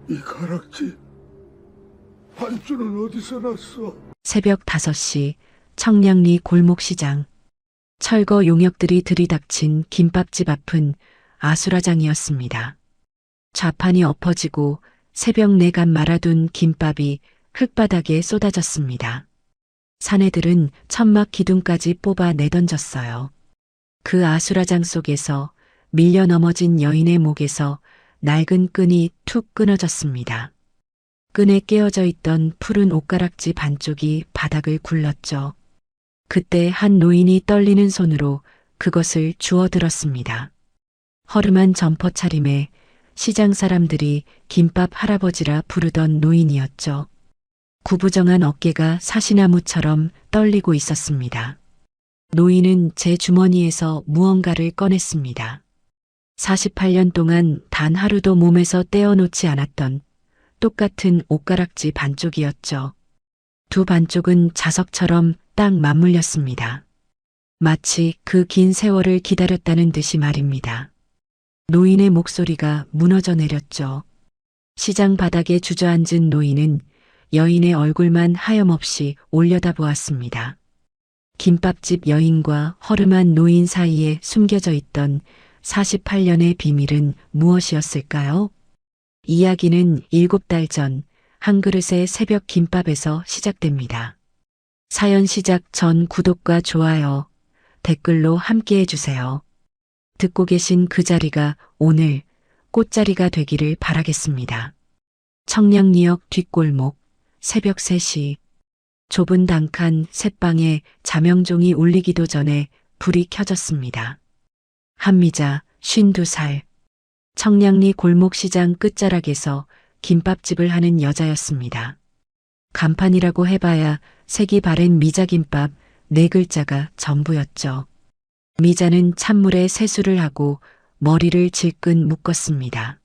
이 가락지 반주는 어디서 났어? 새벽 5시 청량리 골목시장. 철거 용역들이 들이닥친 김밥집 앞은 아수라장이었습니다. 좌판이 엎어지고 새벽 내간 말아둔 김밥이 흙바닥에 쏟아졌습니다. 사내들은 천막 기둥까지 뽑아 내던졌어요. 그 아수라장 속에서 밀려 넘어진 여인의 목에서 낡은 끈이 툭 끊어졌습니다. 끈에 깨어져 있던 푸른 옷가락지 반쪽이 바닥을 굴렀죠. 그때 한 노인이 떨리는 손으로 그것을 주워들었습니다. 허름한 점퍼 차림에 시장 사람들이 김밥 할아버지라 부르던 노인이었죠. 구부정한 어깨가 사시나무처럼 떨리고 있었습니다. 노인은 제 주머니에서 무언가를 꺼냈습니다. 48년 동안 단 하루도 몸에서 떼어놓지 않았던 똑같은 옷가락지 반쪽이었죠. 두 반쪽은 자석처럼 딱 맞물렸습니다. 마치 그 긴 세월을 기다렸다는 듯이 말입니다. 노인의 목소리가 무너져 내렸죠. 시장 바닥에 주저앉은 노인은 여인의 얼굴만 하염없이 올려다보았습니다. 김밥집 여인과 허름한 노인 사이에 숨겨져 있던 48년의 비밀은 무엇이었을까요? 이야기는 7달 전 한 그릇의 새벽 김밥에서 시작됩니다. 사연 시작 전 구독과 좋아요, 댓글로 함께 해주세요. 듣고 계신 그 자리가 오늘 꽃자리가 되기를 바라겠습니다. 청량리역 뒷골목 새벽 3시 좁은 단칸 셋방에 자명종이 울리기도 전에 불이 켜졌습니다. 한미자 52살 청량리 골목시장 끝자락에서 김밥집을 하는 여자였습니다. 간판이라고 해봐야 색이 바랜 미자김밥 4글자가 전부였죠. 미자는 찬물에 세수를 하고 머리를 질끈 묶었습니다.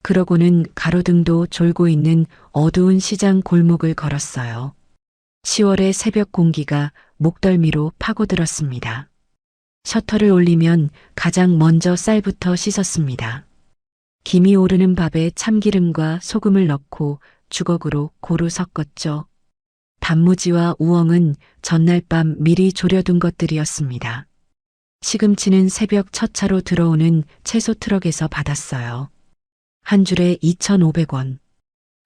그러고는 가로등도 졸고 있는 어두운 시장 골목을 걸었어요. 10월의 새벽 공기가 목덜미로 파고들었습니다. 셔터를 올리면 가장 먼저 쌀부터 씻었습니다. 김이 오르는 밥에 참기름과 소금을 넣고 주걱으로 고루 섞었죠. 단무지와 우엉은 전날 밤 미리 졸여둔 것들이었습니다. 시금치는 새벽 첫 차로 들어오는 채소 트럭에서 받았어요. 한 줄에 2,500원.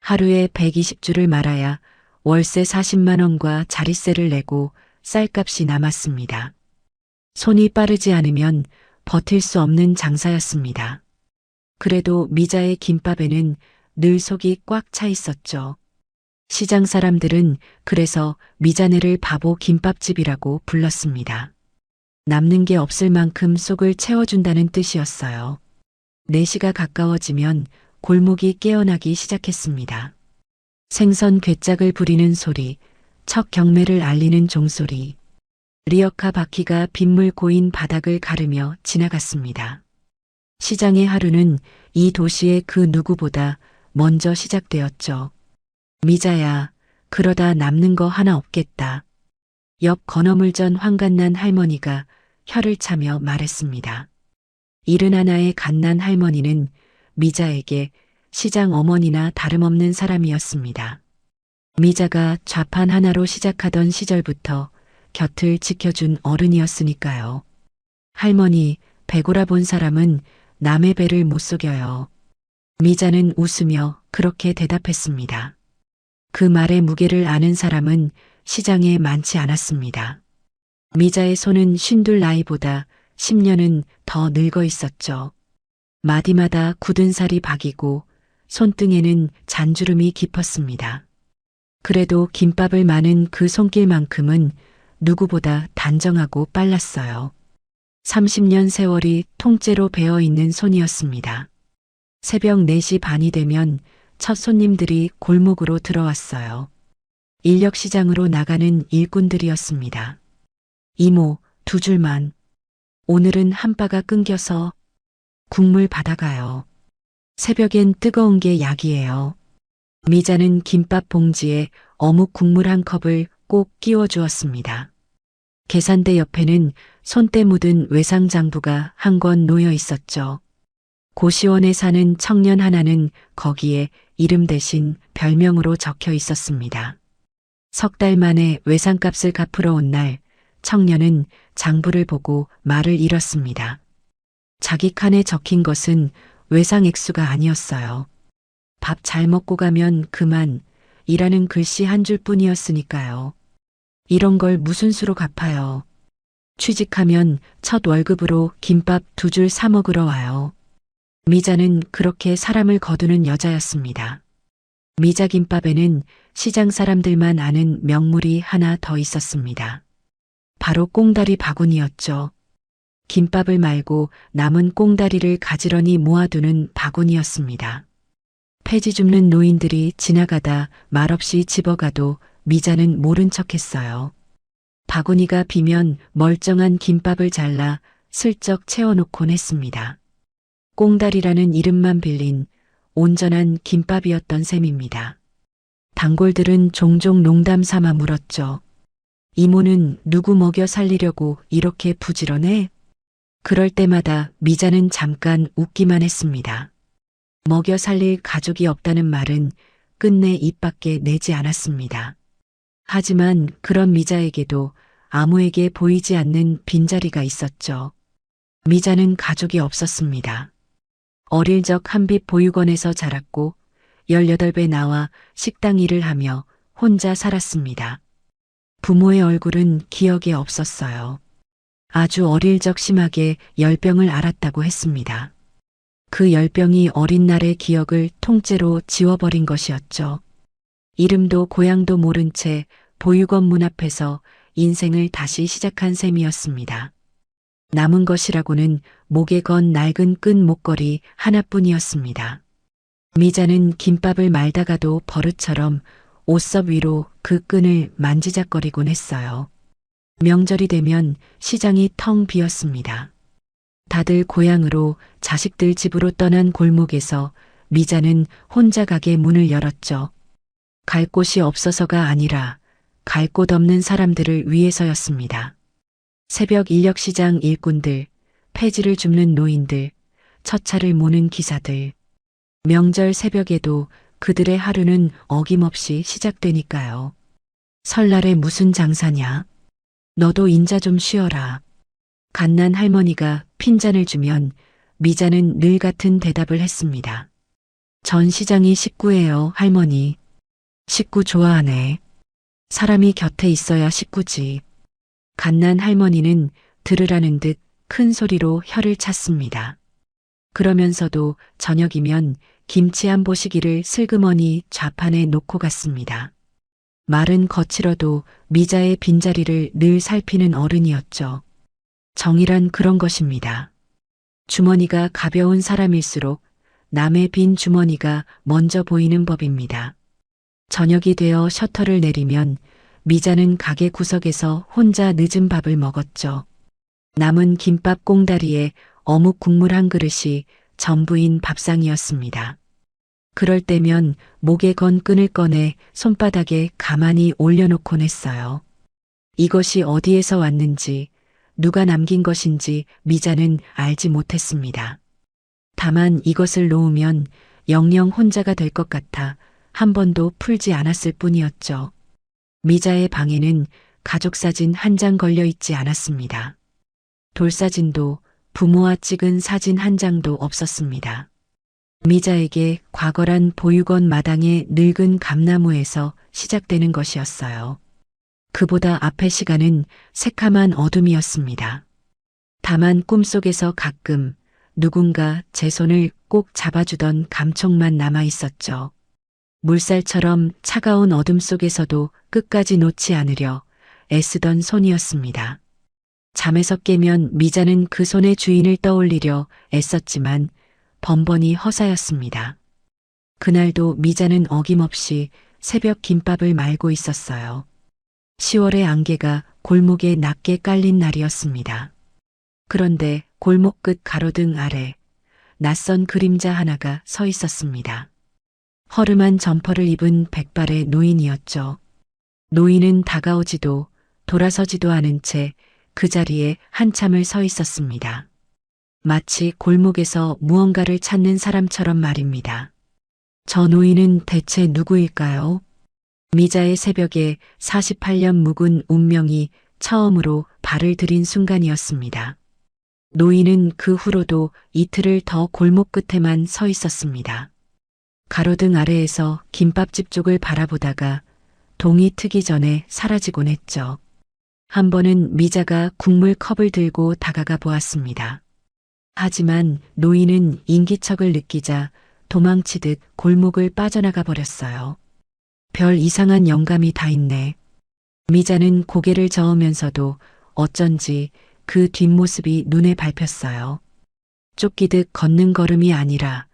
하루에 120줄을 말아야 월세 40만 원과 자릿세를 내고 쌀값이 남았습니다. 손이 빠르지 않으면 버틸 수 없는 장사였습니다. 그래도 미자의 김밥에는 늘 속이 꽉 차 있었죠. 시장 사람들은 그래서 미자네를 바보 김밥집이라고 불렀습니다. 남는 게 없을 만큼 속을 채워준다는 뜻이었어요. 4시가 가까워지면 골목이 깨어나기 시작했습니다. 생선 괴짝을 부리는 소리, 첫 경매를 알리는 종소리, 리어카 바퀴가 빗물 고인 바닥을 가르며 지나갔습니다. 시장의 하루는 이 도시의 그 누구보다 먼저 시작되었죠. 미자야, 그러다 남는 거 하나 없겠다. 옆 건어물전 환갓난 할머니가 혀를 차며 말했습니다. 71의 갓난 할머니는 미자에게 시장 어머니나 다름없는 사람이었습니다. 미자가 좌판 하나로 시작하던 시절부터 곁을 지켜준 어른이었으니까요. 할머니, 배고라 본 사람은 남의 배를 못 속여요. 미자는 웃으며 그렇게 대답했습니다. 그 말의 무게를 아는 사람은 시장에 많지 않았습니다. 미자의 손은 52 나이보다 10년은 더 늙어 있었죠. 마디마다 굳은 살이 박이고 손등에는 잔주름이 깊었습니다. 그래도 김밥을 마는 그 손길만큼은 누구보다 단정하고 빨랐어요. 30년 세월이 통째로 배어있는 손이었습니다. 새벽 4시 반이 되면 첫 손님들이 골목으로 들어왔어요. 인력시장으로 나가는 일꾼들이었습니다. 이모, 2줄만. 오늘은 한바가 끊겨서 국물 받아가요. 새벽엔 뜨거운 게 약이에요. 미자는 김밥 봉지에 어묵 국물 한 컵을 꼭 끼워 주었습니다. 계산대 옆에는 손때 묻은 외상장부가 한 권 놓여 있었죠. 고시원에 사는 청년 하나는 거기에 이름 대신 별명으로 적혀 있었습니다. 석 달 만에 외상값을 갚으러 온 날 청년은 장부를 보고 말을 잃었습니다. 자기 칸에 적힌 것은 외상 액수가 아니었어요. 밥 잘 먹고 가면 그만 이라는 글씨 한 줄뿐이었으니까요. 이런 걸 무슨 수로 갚아요. 취직하면 첫 월급으로 김밥 2줄 사 먹으러 와요. 미자는 그렇게 사람을 거두는 여자였습니다. 미자 김밥에는 시장 사람들만 아는 명물이 하나 더 있었습니다. 바로 꽁다리 바구니였죠. 김밥을 말고 남은 꽁다리를 가지런히 모아두는 바구니였습니다. 폐지 줍는 노인들이 지나가다 말없이 집어가도 미자는 모른 척했어요. 바구니가 비면 멀쩡한 김밥을 잘라 슬쩍 채워놓곤 했습니다. 꽁다리라는 이름만 빌린 온전한 김밥이었던 셈입니다. 단골들은 종종 농담 삼아 물었죠. 이모는 누구 먹여 살리려고 이렇게 부지런해? 그럴 때마다 미자는 잠깐 웃기만 했습니다. 먹여 살릴 가족이 없다는 말은 끝내 입 밖에 내지 않았습니다. 하지만 그런 미자에게도 아무에게 보이지 않는 빈자리가 있었죠. 미자는 가족이 없었습니다. 어릴 적 한빛 보육원에서 자랐고 18배 나와 식당 일을 하며 혼자 살았습니다. 부모의 얼굴은 기억에 없었어요. 아주 어릴 적 심하게 열병을 앓았다고 했습니다. 그 열병이 어린 날의 기억을 통째로 지워버린 것이었죠. 이름도 고향도 모른 채 보육원 문 앞에서 인생을 다시 시작한 셈이었습니다. 남은 것이라고는 목에 건 낡은 끈 목걸이 하나뿐이었습니다. 미자는 김밥을 말다가도 버릇처럼 옷섭 위로 그 끈을 만지작거리곤 했어요. 명절이 되면 시장이 텅 비었습니다. 다들 고향으로 자식들 집으로 떠난 골목에서 미자는 혼자 가게 문을 열었죠. 갈 곳이 없어서가 아니라 갈 곳 없는 사람들을 위해서였습니다. 새벽 인력시장 일꾼들, 폐지를 줍는 노인들, 첫 차를 모는 기사들. 명절 새벽에도 그들의 하루는 어김없이 시작되니까요. 설날에 무슨 장사냐? 너도 인자 좀 쉬어라. 갓난 할머니가 핀잔을 주면 미자는 늘 같은 대답을 했습니다. 전 시장이 식구예요, 할머니. 식구 좋아하네. 사람이 곁에 있어야 식구지. 갓난 할머니는 들으라는 듯 큰 소리로 혀를 찼습니다. 그러면서도 저녁이면 김치 한 보시기를 슬그머니 좌판에 놓고 갔습니다. 말은 거칠어도 미자의 빈자리를 늘 살피는 어른이었죠. 정이란 그런 것입니다. 주머니가 가벼운 사람일수록 남의 빈 주머니가 먼저 보이는 법입니다. 저녁이 되어 셔터를 내리면 미자는 가게 구석에서 혼자 늦은 밥을 먹었죠. 남은 김밥 꽁다리에 어묵 국물 한 그릇이 전부인 밥상이었습니다. 그럴 때면 목에 건 끈을 꺼내 손바닥에 가만히 올려놓곤 했어요. 이것이 어디에서 왔는지 누가 남긴 것인지 미자는 알지 못했습니다. 다만 이것을 놓으면 영영 혼자가 될 것 같아 한 번도 풀지 않았을 뿐이었죠. 미자의 방에는 가족사진 한 장 걸려 있지 않았습니다. 돌사진도 부모와 찍은 사진 한 장도 없었습니다. 미자에게 과거란 보육원 마당의 늙은 감나무에서 시작되는 것이었어요. 그보다 앞의 시간은 새카만 어둠이었습니다. 다만 꿈속에서 가끔 누군가 제 손을 꼭 잡아주던 감촉만 남아 있었죠. 물살처럼 차가운 어둠 속에서도 끝까지 놓지 않으려 애쓰던 손이었습니다. 잠에서 깨면 미자는 그 손의 주인을 떠올리려 애썼지만 번번이 허사였습니다. 그날도 미자는 어김없이 새벽 김밥을 말고 있었어요. 10월의 안개가 골목에 낮게 깔린 날이었습니다. 그런데 골목 끝 가로등 아래 낯선 그림자 하나가 서 있었습니다. 허름한 점퍼를 입은 백발의 노인이었죠. 노인은 다가오지도 돌아서지도 않은 채 그 자리에 한참을 서 있었습니다. 마치 골목에서 무언가를 찾는 사람처럼 말입니다. 저 노인은 대체 누구일까요? 미자의 새벽에 48년 묵은 운명이 처음으로 발을 들인 순간이었습니다. 노인은 그 후로도 이틀을 더 골목 끝에만 서 있었습니다. 가로등 아래에서 김밥집 쪽을 바라보다가 동이 트기 전에 사라지곤 했죠. 한 번은 미자가 국물 컵을 들고 다가가 보았습니다. 하지만 노인은 인기척을 느끼자 도망치듯 골목을 빠져나가 버렸어요. 별 이상한 영감이 다 있네. 미자는 고개를 저으면서도 어쩐지 그 뒷모습이 눈에 밟혔어요. 쫓기듯 걷는 걸음이 아니라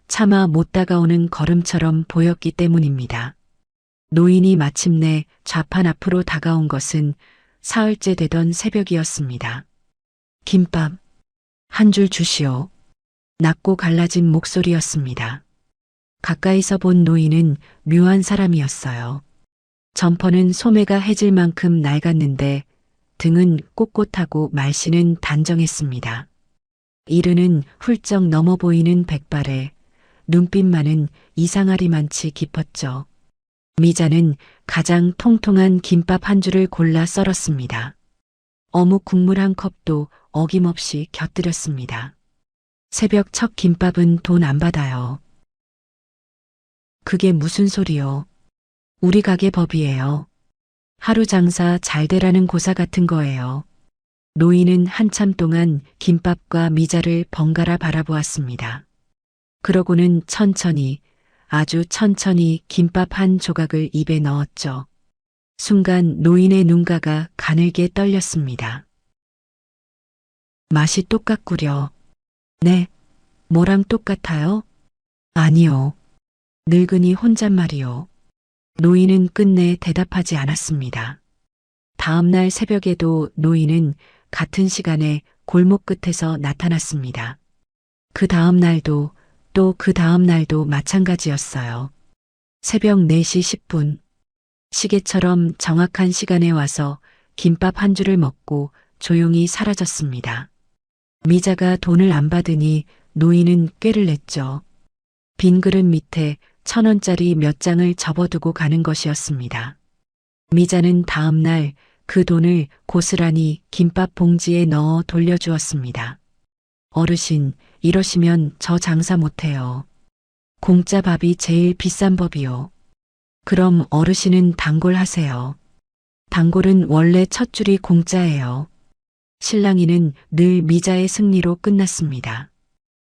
차마 못 다가오는 걸음처럼 보였기 때문입니다. 노인이 마침내 좌판 앞으로 다가온 것은 사흘째 되던 새벽이었습니다. 김밥 한 줄 주시오. 낮고 갈라진 목소리였습니다. 가까이서 본 노인은 묘한 사람이었어요. 점퍼는 소매가 해질 만큼 낡았는데 등은 꼿꼿하고 말씨는 단정했습니다. 이르는 훌쩍 넘어 보이는 백발에 눈빛만은 이상하리만치 깊었죠. 미자는 가장 통통한 김밥 한 줄을 골라 썰었습니다. 어묵 국물 한 컵도 어김없이 곁들였습니다. 새벽 첫 김밥은 돈 안 받아요. 그게 무슨 소리요? 우리 가게 법이에요. 하루 장사 잘 되라는 고사 같은 거예요. 노인은 한참 동안 김밥과 미자를 번갈아 바라보았습니다. 그러고는 천천히, 아주 천천히 김밥 한 조각을 입에 넣었죠. 순간 노인의 눈가가 가늘게 떨렸습니다. 맛이 똑같구려. 네, 뭐랑 똑같아요? 아니요. 늙은이 혼잣말이요. 노인은 끝내 대답하지 않았습니다. 다음 날 새벽에도 노인은 같은 시간에 골목 끝에서 나타났습니다. 그 다음 날도 또 그 다음 날도 마찬가지였어요. 새벽 4시 10분. 시계처럼 정확한 시간에 와서 김밥 한 줄을 먹고 조용히 사라졌습니다. 미자가 돈을 안 받으니 노인은 꾀를 냈죠. 빈 그릇 밑에 1,000원짜리 몇 장을 접어두고 가는 것이었습니다. 미자는 다음 날 그 돈을 고스란히 김밥 봉지에 넣어 돌려주었습니다. 어르신, 이러시면 저 장사 못해요. 공짜 밥이 제일 비싼 법이요. 그럼 어르신은 단골 하세요. 단골은 원래 첫 줄이 공짜예요. 실랑이는 늘 미자의 승리로 끝났습니다.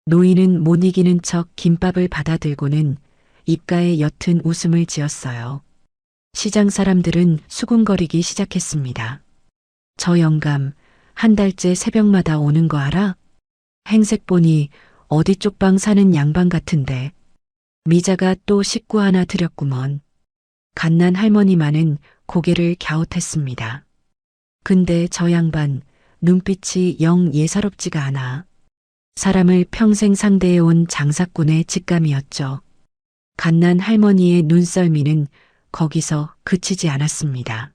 노인은 못 이기는 척 김밥을 받아들고는 입가에 옅은 웃음을 지었어요. 시장 사람들은 수군거리기 시작했습니다. 저 영감, 한 달째 새벽마다 오는 거 알아? 행색 보니 어디 쪽방 사는 양반 같은데. 미자가 또 식구 하나 드렸구먼. 갓난 할머니만은 고개를 갸웃했습니다. 근데 저 양반, 눈빛이 영 예사롭지가 않아. 사람을 평생 상대해온 장사꾼의 직감이었죠. 갓난 할머니의 눈썰미는 거기서 그치지 않았습니다.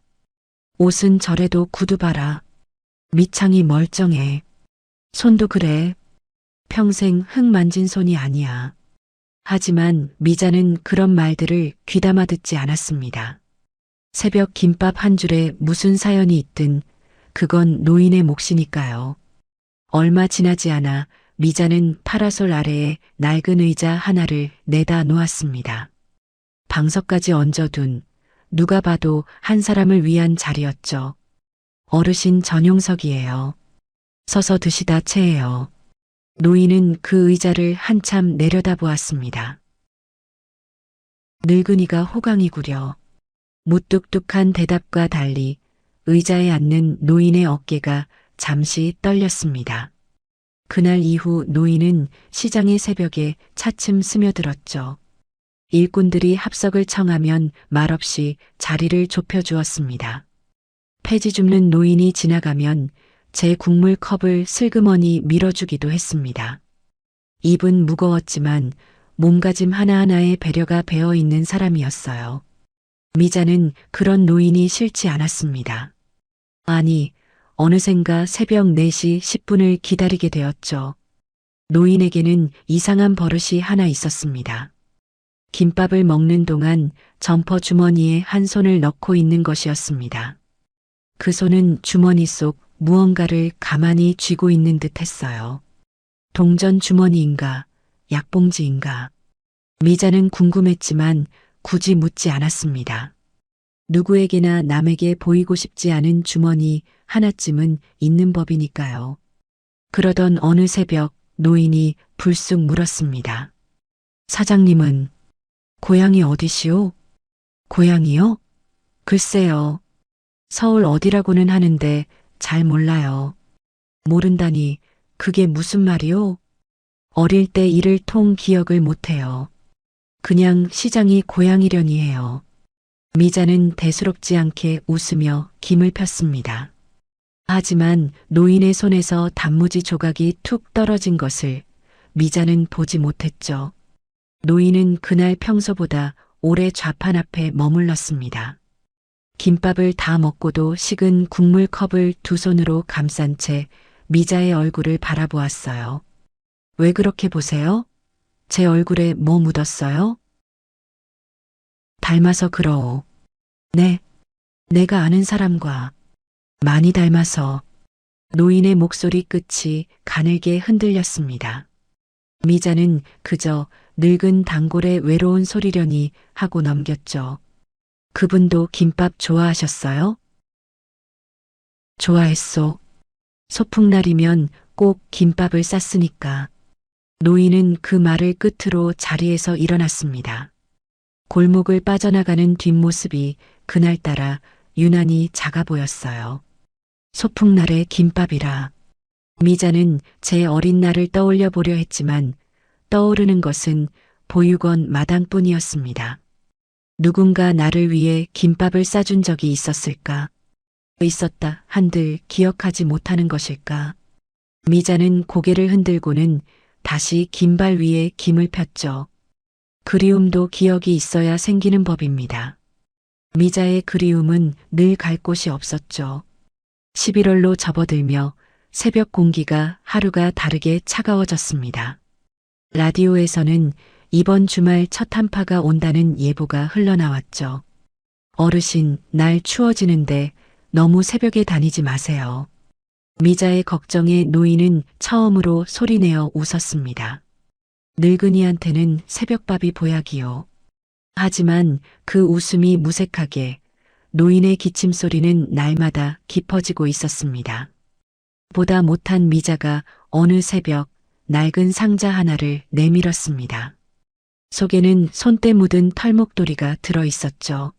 옷은 저래도 구두 봐라. 밑창이 멀쩡해. 손도 그래. 평생 흙 만진 손이 아니야. 하지만 미자는 그런 말들을 귀담아 듣지 않았습니다. 새벽 김밥 한 줄에 무슨 사연이 있든 그건 노인의 몫이니까요. 얼마 지나지 않아 미자는 파라솔 아래에 낡은 의자 하나를 내다 놓았습니다. 방석까지 얹어둔 누가 봐도 한 사람을 위한 자리였죠. 어르신 전용석이에요. 서서 드시다 체해요. 노인은 그 의자를 한참 내려다보았습니다. 늙은이가 호강이구려. 무뚝뚝한 대답과 달리 의자에 앉는 노인의 어깨가 잠시 떨렸습니다. 그날 이후 노인은 시장의 새벽에 차츰 스며들었죠. 일꾼들이 합석을 청하면 말없이 자리를 좁혀주었습니다. 폐지 줍는 노인이 지나가면 제 국물 컵을 슬그머니 밀어주기도 했습니다. 입은 무거웠지만 몸가짐 하나하나에 배려가 배어있는 사람이었어요. 미자는 그런 노인이 싫지 않았습니다. 아니, 어느샌가 새벽 4시 10분을 기다리게 되었죠. 노인에게는 이상한 버릇이 하나 있었습니다. 김밥을 먹는 동안 점퍼 주머니에 한 손을 넣고 있는 것이었습니다. 그 손은 주머니 속 무언가를 가만히 쥐고 있는 듯 했어요. 동전 주머니인가, 약봉지인가. 미자는 궁금했지만 굳이 묻지 않았습니다. 누구에게나 남에게 보이고 싶지 않은 주머니 하나쯤은 있는 법이니까요. 그러던 어느 새벽 노인이 불쑥 물었습니다. 사장님은 고향이 어디시오? 고향이요? 글쎄요. 서울 어디라고는 하는데 잘 몰라요. 모른다니 그게 무슨 말이오? 어릴 때 일을 통 기억을 못해요. 그냥 시장이 고향이려니 해요. 미자는 대수롭지 않게 웃으며 김을 폈습니다. 하지만 노인의 손에서 단무지 조각이 툭 떨어진 것을 미자는 보지 못했죠. 노인은 그날 평소보다 오래 좌판 앞에 머물렀습니다. 김밥을 다 먹고도 식은 국물 컵을 두 손으로 감싼 채 미자의 얼굴을 바라보았어요. 왜 그렇게 보세요? 제 얼굴에 뭐 묻었어요? 닮아서 그러오. 네, 내가 아는 사람과 많이 닮아서. 노인의 목소리 끝이 가늘게 흔들렸습니다. 미자는 그저 늙은 단골의 외로운 소리려니 하고 넘겼죠. 그분도 김밥 좋아하셨어요? 좋아했소. 소풍날이면 꼭 김밥을 쌌으니까. 노인은 그 말을 끝으로 자리에서 일어났습니다. 골목을 빠져나가는 뒷모습이 그날따라 유난히 작아 보였어요. 소풍날의 김밥이라. 미자는 제 어린 날을 떠올려 보려 했지만 떠오르는 것은 보육원 마당뿐이었습니다. 누군가 나를 위해 김밥을 싸준 적이 있었을까? 있었다 한들 기억하지 못하는 것일까? 미자는 고개를 흔들고는 다시 김발 위에 김을 폈죠. 그리움도 기억이 있어야 생기는 법입니다. 미자의 그리움은 늘 갈 곳이 없었죠. 11월로 접어들며 새벽 공기가 하루가 다르게 차가워졌습니다. 라디오에서는 이번 주말 첫 한파가 온다는 예보가 흘러나왔죠. 어르신, 날 추워지는데 너무 새벽에 다니지 마세요. 미자의 걱정에 노인은 처음으로 소리내어 웃었습니다. 늙은이한테는 새벽밥이 보약이요. 하지만 그 웃음이 무색하게 노인의 기침 소리는 날마다 깊어지고 있었습니다. 보다 못한 미자가 어느 새벽 낡은 상자 하나를 내밀었습니다. 속에는 손때 묻은 털목도리가 들어 있었죠.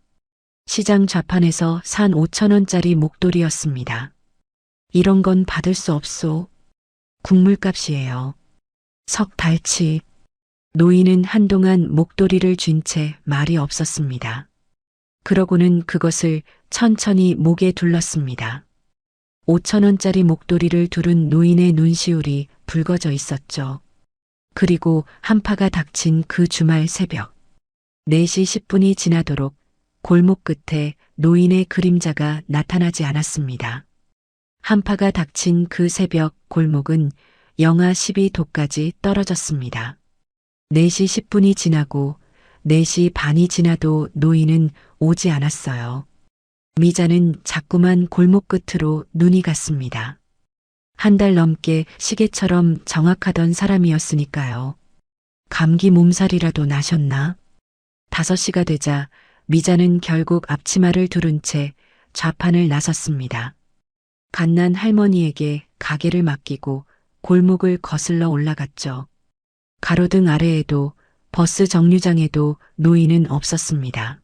시장 좌판에서 산 5,000원짜리 목도리였습니다. 이런 건 받을 수 없소. 국물값이에요. 석 달치. 노인은 한동안 목도리를 쥔 채 말이 없었습니다. 그러고는 그것을 천천히 목에 둘렀습니다. 5,000원짜리 목도리를 두른 노인의 눈시울이 붉어져 있었죠. 그리고 한파가 닥친 그 주말 새벽. 4시 10분이 지나도록 골목 끝에 노인의 그림자가 나타나지 않았습니다. 한파가 닥친 그 새벽 골목은 영하 12도까지 떨어졌습니다. 4시 10분이 지나고 4시 반이 지나도 노인은 오지 않았어요. 미자는 자꾸만 골목 끝으로 눈이 갔습니다. 한 달 넘게 시계처럼 정확하던 사람이었으니까요. 감기 몸살이라도 나셨나? 5시가 되자 미자는 결국 앞치마를 두른 채 좌판을 나섰습니다. 갓난 할머니에게 가게를 맡기고 골목을 거슬러 올라갔죠. 가로등 아래에도 버스 정류장에도 노인은 없었습니다.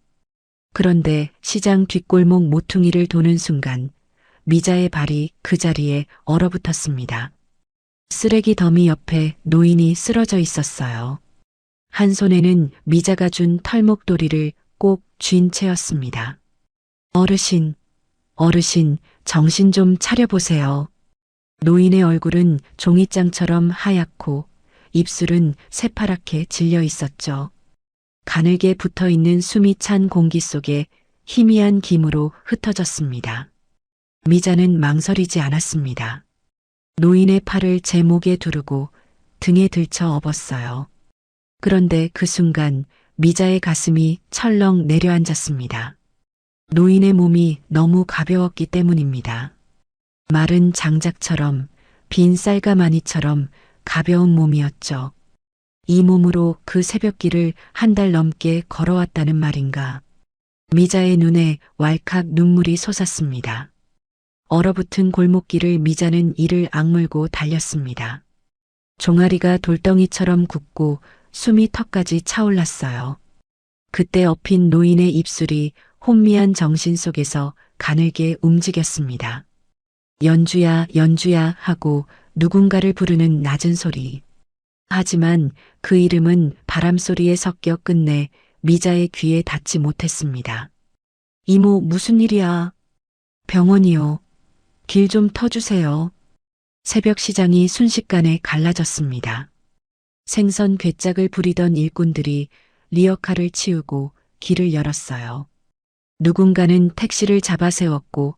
그런데 시장 뒷골목 모퉁이를 도는 순간 미자의 발이 그 자리에 얼어붙었습니다. 쓰레기 더미 옆에 노인이 쓰러져 있었어요. 한 손에는 미자가 준 털목도리를 꼭 쥔 채였습니다. 어르신, 어르신, 정신 좀 차려보세요. 노인의 얼굴은 종이장처럼 하얗고 입술은 새파랗게 질려 있었죠. 가늘게 붙어 있는 숨이 찬 공기 속에 희미한 김으로 흩어졌습니다. 미자는 망설이지 않았습니다. 노인의 팔을 제 목에 두르고 등에 들쳐 업었어요. 그런데 그 순간 미자의 가슴이 철렁 내려앉았습니다. 노인의 몸이 너무 가벼웠기 때문입니다. 마른 장작처럼 빈 쌀가마니처럼 가벼운 몸이었죠. 이 몸으로 그 새벽길을 한 달 넘게 걸어왔다는 말인가. 미자의 눈에 왈칵 눈물이 솟았습니다. 얼어붙은 골목길을 미자는 이를 악물고 달렸습니다. 종아리가 돌덩이처럼 굳고 숨이 턱까지 차올랐어요. 그때 엎인 노인의 입술이 혼미한 정신 속에서 가늘게 움직였습니다. 연주야, 연주야 하고 누군가를 부르는 낮은 소리. 하지만 그 이름은 바람소리에 섞여 끝내 미자의 귀에 닿지 못했습니다. 이모, 무슨 일이야? 병원이요. 길 좀 터주세요. 새벽 시장이 순식간에 갈라졌습니다. 생선 괴짝을 부리던 일꾼들이 리어카를 치우고 길을 열었어요. 누군가는 택시를 잡아 세웠고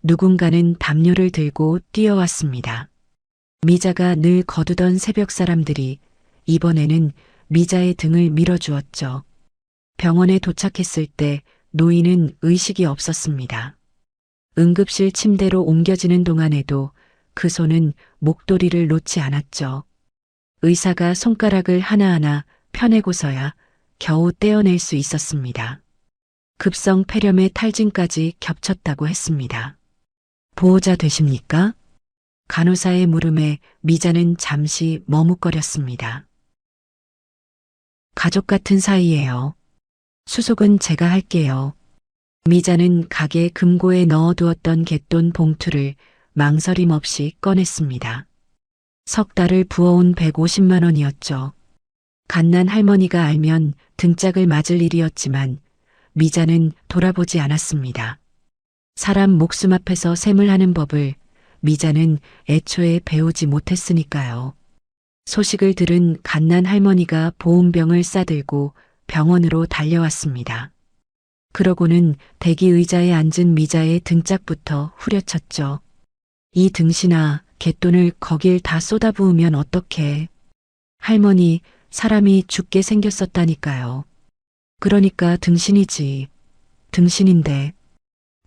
누군가는 담요를 들고 뛰어왔습니다. 미자가 늘 거두던 새벽 사람들이 이번에는 미자의 등을 밀어주었죠. 병원에 도착했을 때 노인은 의식이 없었습니다. 응급실 침대로 옮겨지는 동안에도 그 손은 목도리를 놓지 않았죠. 의사가 손가락을 하나하나 펴내고서야 겨우 떼어낼 수 있었습니다. 급성 폐렴의 탈진까지 겹쳤다고 했습니다. 보호자 되십니까? 간호사의 물음에 미자는 잠시 머뭇거렸습니다. 가족 같은 사이예요. 수속은 제가 할게요. 미자는 가게 금고에 넣어두었던 갯돈 봉투를 망설임 없이 꺼냈습니다. 석 달을 부어온 150만 원이었죠. 갓난 할머니가 알면 등짝을 맞을 일이었지만 미자는 돌아보지 않았습니다. 사람 목숨 앞에서 셈을 하는 법을 미자는 애초에 배우지 못했으니까요. 소식을 들은 갓난 할머니가 보온병을 싸들고 병원으로 달려왔습니다. 그러고는 대기 의자에 앉은 미자의 등짝부터 후려쳤죠. 이 등신아, 갯돈을 거길 다 쏟아부으면 어떡해. 할머니, 사람이 죽게 생겼었다니까요. 그러니까 등신이지. 등신인데.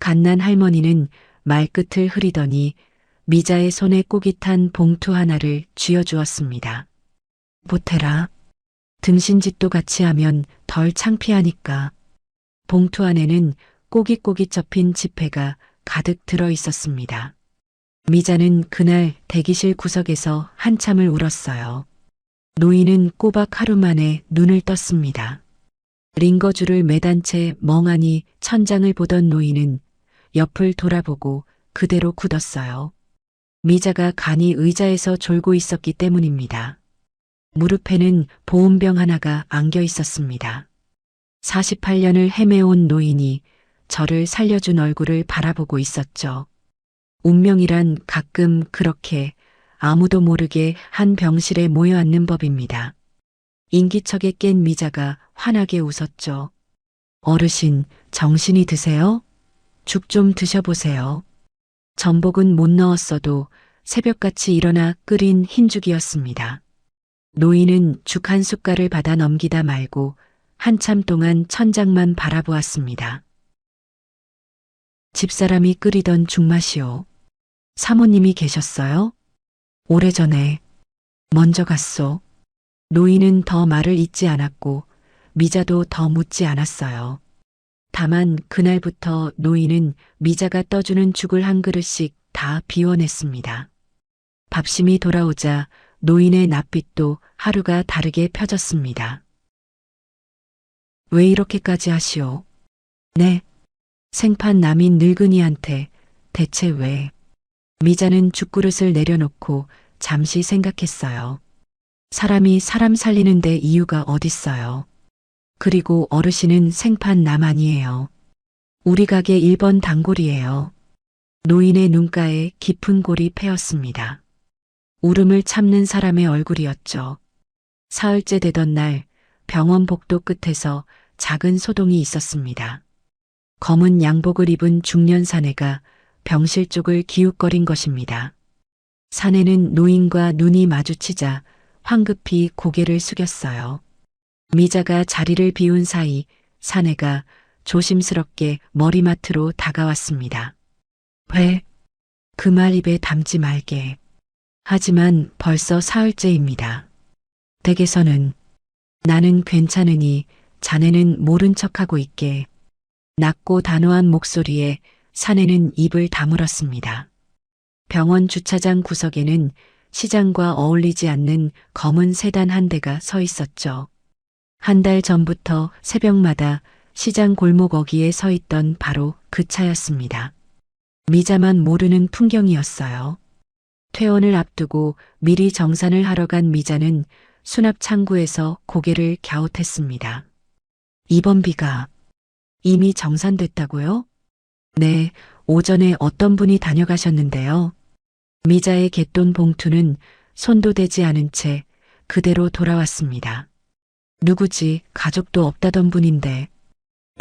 갓난 할머니는 말끝을 흐리더니 미자의 손에 꼭이 탄 봉투 하나를 쥐어주었습니다. 보태라. 등신짓도 같이 하면 덜 창피하니까. 봉투 안에는 꼬깃꼬깃 접힌 지폐가 가득 들어 있었습니다. 미자는 그날 대기실 구석에서 한참을 울었어요. 노인은 꼬박 하루 만에 눈을 떴습니다. 링거줄을 매단 채 멍하니 천장을 보던 노인은 옆을 돌아보고 그대로 굳었어요. 미자가 간이 의자에서 졸고 있었기 때문입니다. 무릎에는 보온병 하나가 안겨 있었습니다. 48년을 헤매온 노인이 저를 살려준 얼굴을 바라보고 있었죠. 운명이란 가끔 그렇게 아무도 모르게 한 병실에 모여 앉는 법입니다. 인기척에 깬 미자가 환하게 웃었죠. 어르신, 정신이 드세요? 죽 좀 드셔보세요. 전복은 못 넣었어도 새벽같이 일어나 끓인 흰죽이었습니다. 노인은 죽 한 숟갈을 받아 넘기다 말고 한참 동안 천장만 바라보았습니다. 집사람이 끓이던 죽맛이요. 사모님이 계셨어요? 오래전에. 먼저 갔소. 노인은 더 말을 잇지 않았고 미자도 더 묻지 않았어요. 다만 그날부터 노인은 미자가 떠주는 죽을 한 그릇씩 다 비워냈습니다. 밥심이 돌아오자 노인의 낯빛도 하루가 다르게 펴졌습니다. 왜 이렇게까지 하시오? 네. 생판 남인 늙은이한테 대체 왜? 미자는 죽그릇을 내려놓고 잠시 생각했어요. 사람이 사람 살리는데 이유가 어딨어요. 그리고 어르신은 생판 남 아니에요. 우리 가게 1번 단골이에요. 노인의 눈가에 깊은 골이 패였습니다. 울음을 참는 사람의 얼굴이었죠. 사흘째 되던 날 병원 복도 끝에서 작은 소동이 있었습니다. 검은 양복을 입은 중년 사내가 병실 쪽을 기웃거린 것입니다. 사내는 노인과 눈이 마주치자 황급히 고개를 숙였어요. 미자가 자리를 비운 사이 사내가 조심스럽게 머리맡으로 다가왔습니다. 왜? 그 말 입에 담지 말게. 하지만 벌써 사흘째입니다. 댁에서는 나는 괜찮으니 자네는 모른 척하고 있게. 낮고 단호한 목소리에 사내는 입을 다물었습니다. 병원 주차장 구석에는 시장과 어울리지 않는 검은 세단 한 대가 서 있었죠. 한 달 전부터 새벽마다 시장 골목 어귀에 서 있던 바로 그 차였습니다. 미자만 모르는 풍경이었어요. 퇴원을 앞두고 미리 정산을 하러 간 미자는 수납 창구에서 고개를 갸웃했습니다. 이번 비가 이미 정산됐다고요? 네, 오전에 어떤 분이 다녀가셨는데요. 미자의 갯돈 봉투는 손도 대지 않은 채 그대로 돌아왔습니다. 누구지? 가족도 없다던 분인데.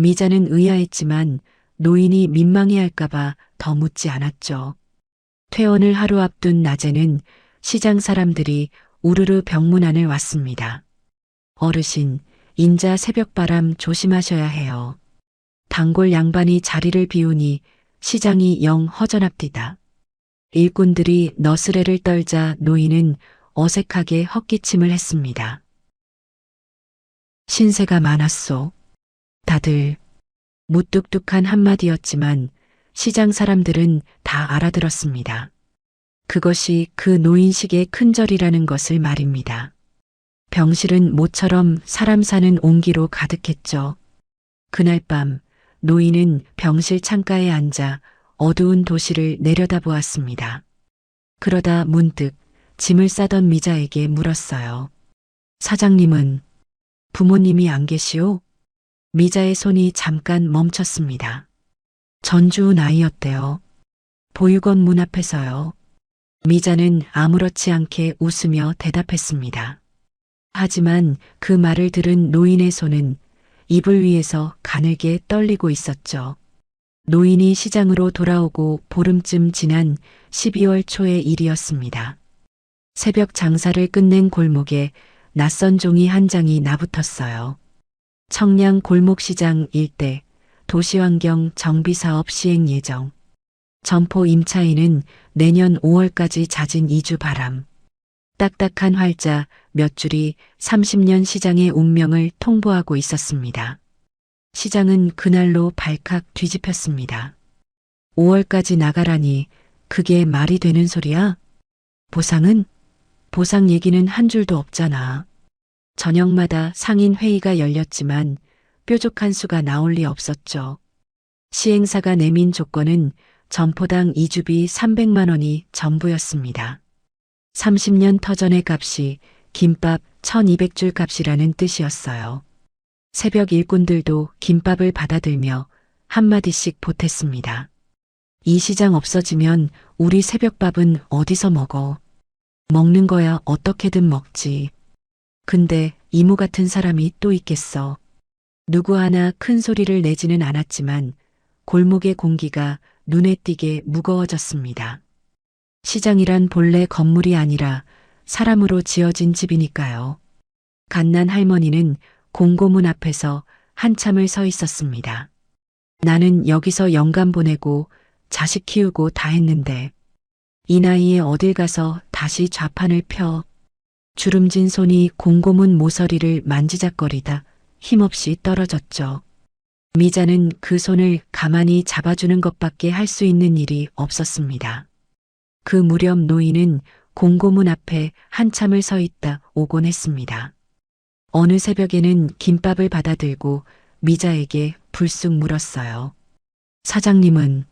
미자는 의아했지만 노인이 민망해할까봐 더 묻지 않았죠. 퇴원을 하루 앞둔 낮에는 시장 사람들이 우르르 병문 안을 왔습니다. 어르신, 인자 새벽바람 조심하셔야 해요. 단골 양반이 자리를 비우니 시장이 영 허전합디다. 일꾼들이 너스레를 떨자 노인은 어색하게 헛기침을 했습니다. 신세가 많았소. 다들 무뚝뚝한 한마디였지만 시장 사람들은 다 알아들었습니다. 그것이 그 노인식의 큰절이라는 것을 말입니다. 병실은 모처럼 사람 사는 온기로 가득했죠. 그날 밤 노인은 병실 창가에 앉아 어두운 도시를 내려다보았습니다. 그러다 문득 짐을 싸던 미자에게 물었어요. 사장님은 부모님이 안 계시오? 미자의 손이 잠깐 멈췄습니다. 전주 나이였대요. 보육원 문 앞에서요. 미자는 아무렇지 않게 웃으며 대답했습니다. 하지만 그 말을 들은 노인의 손은 이불 위에서 가늘게 떨리고 있었죠. 노인이 시장으로 돌아오고 보름쯤 지난 12월 초의 일이었습니다. 새벽 장사를 끝낸 골목에 낯선 종이 한 장이 나붙었어요. 청량 골목시장 일대 도시환경 정비사업 시행 예정. 점포 임차인은 내년 5월까지 잦은 이주 바람. 딱딱한 활자 몇 줄이 30년 시장의 운명을 통보하고 있었습니다. 시장은 그날로 발칵 뒤집혔습니다. 5월까지 나가라니 그게 말이 되는 소리야? 보상은? 보상 얘기는 한 줄도 없잖아. 저녁마다 상인 회의가 열렸지만 뾰족한 수가 나올 리 없었죠. 시행사가 내민 조건은 점포당 이주비 300만 원이 전부였습니다. 30년 터전의 값이 김밥 1200줄 값이라는 뜻이었어요. 새벽 일꾼들도 김밥을 받아들며 한마디씩 보탰습니다. 이 시장 없어지면 우리 새벽밥은 어디서 먹어? 먹는 거야 어떻게든 먹지. 근데 이모 같은 사람이 또 있겠어. 누구 하나 큰 소리를 내지는 않았지만 골목의 공기가 눈에 띄게 무거워졌습니다. 시장이란 본래 건물이 아니라 사람으로 지어진 집이니까요. 갓난 할머니는 공고문 앞에서 한참을 서 있었습니다. 나는 여기서 영감 보내고 자식 키우고 다 했는데 이 나이에 어딜 가서 다시 좌판을 펴. 주름진 손이 공고문 모서리를 만지작거리다 힘없이 떨어졌죠. 미자는 그 손을 가만히 잡아주는 것밖에 할 수 있는 일이 없었습니다. 그 무렵 노인은 공고문 앞에 한참을 서 있다 오곤 했습니다. 어느 새벽에는 김밥을 받아들고 미자에게 불쑥 물었어요. 사장님은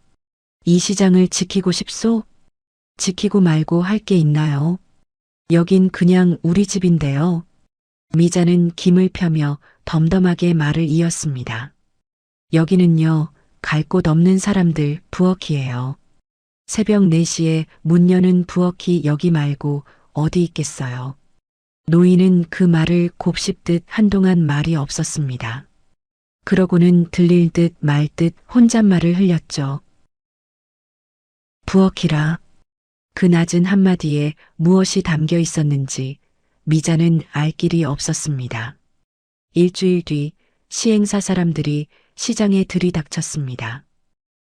이 시장을 지키고 싶소? 지키고 말고 할 게 있나요? 여긴 그냥 우리 집인데요. 미자는 김을 펴며 덤덤하게 말을 이었습니다. 여기는요, 갈 곳 없는 사람들 부엌이에요. 새벽 4시에 문 여는 부엌이 여기 말고 어디 있겠어요. 노인은 그 말을 곱씹듯 한동안 말이 없었습니다. 그러고는 들릴 듯 말 듯 혼잣말을 흘렸죠. 부엌이라. 그 낮은 한마디에 무엇이 담겨 있었는지 미자는 알 길이 없었습니다. 일주일 뒤 시행사 사람들이 시장에 들이닥쳤습니다.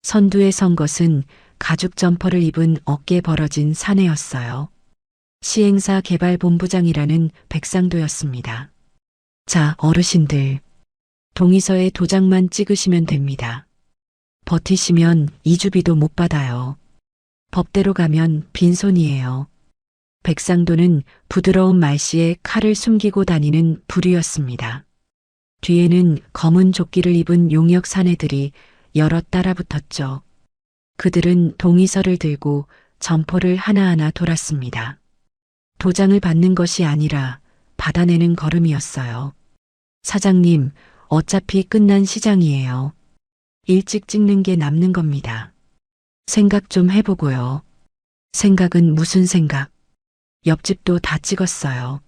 선두에 선 것은 가죽 점퍼를 입은 어깨 벌어진 사내였어요. 시행사 개발본부장이라는 백상도였습니다. 자, 어르신들. 동의서에 도장만 찍으시면 됩니다. 버티시면 이주비도 못 받아요. 법대로 가면 빈손이에요. 백상도는 부드러운 말씨에 칼을 숨기고 다니는 부류였습니다. 뒤에는 검은 조끼를 입은 용역 사내들이 여럿 따라붙었죠. 그들은 동의서를 들고 점포를 하나하나 돌았습니다. 도장을 받는 것이 아니라 받아내는 걸음이었어요. 사장님, 어차피 끝난 시장이에요. 일찍 찍는 게 남는 겁니다. 생각 좀 해보고요. 생각은 무슨 생각? 옆집도 다 찍었어요.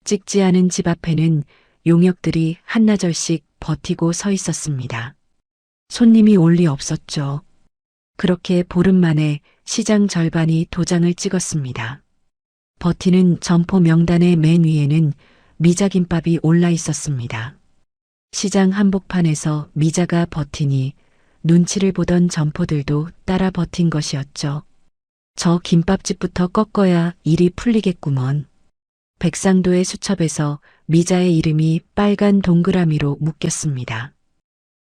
찍지 않은 집 앞에는 용역들이 한나절씩 버티고 서 있었습니다. 손님이 올 리 없었죠. 그렇게 보름 만에 시장 절반이 도장을 찍었습니다. 버티는 점포 명단의 맨 위에는 미자김밥이 올라 있었습니다. 시장 한복판에서 미자가 버티니 눈치를 보던 점포들도 따라 버틴 것이었죠. 저 김밥집부터 꺾어야 일이 풀리겠구먼. 백상도의 수첩에서 미자의 이름이 빨간 동그라미로 묶였습니다.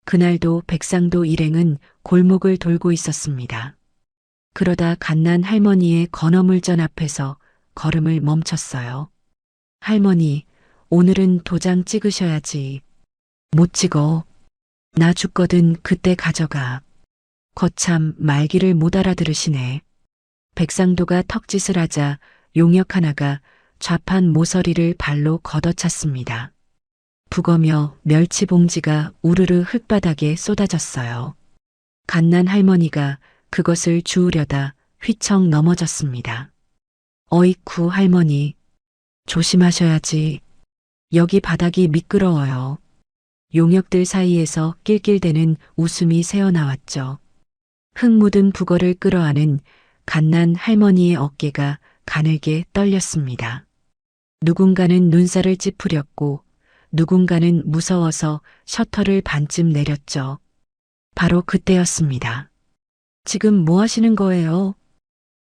그날도 백상도 일행은 골목을 돌고 있었습니다. 그러다 갓난 할머니의 건어물전 앞에서 걸음을 멈췄어요. 할머니, 오늘은 도장 찍으셔야지. 못 찍어. 나 죽거든 그때 가져가. 거참 말귀를 못 알아들으시네. 백상도가 턱짓을 하자 용역 하나가 좌판 모서리를 발로 걷어찼습니다. 북어며 멸치 봉지가 우르르 흙바닥에 쏟아졌어요. 갓난 할머니가 그것을 주우려다 휘청 넘어졌습니다. 어이쿠 할머니, 조심하셔야지. 여기 바닥이 미끄러워요. 용역들 사이에서 낄낄대는 웃음이 새어나왔죠. 흙 묻은 북어를 끌어안은 갓난 할머니의 어깨가 가늘게 떨렸습니다. 누군가는 눈살을 찌푸렸고 누군가는 무서워서 셔터를 반쯤 내렸죠. 바로 그때였습니다. 지금 뭐 하시는 거예요?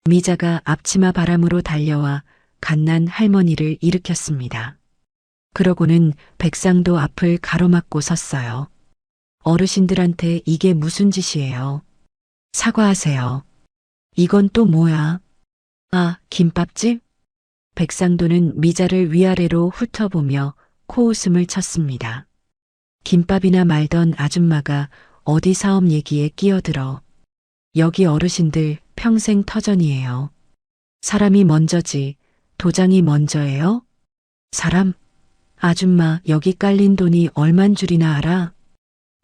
미자가 앞치마 바람으로 달려와 갓난 할머니를 일으켰습니다. 그러고는 백상도 앞을 가로막고 섰어요. 어르신들한테 이게 무슨 짓이에요? 사과하세요. 이건 또 뭐야? 아, 김밥집? 백상도는 미자를 위아래로 훑어보며 코웃음을 쳤습니다. 김밥이나 말던 아줌마가 어디 사업 얘기에 끼어들어. 여기 어르신들 평생 터전이에요. 사람이 먼저지 도장이 먼저예요? 사람? 아줌마 여기 깔린 돈이 얼만 줄이나 알아?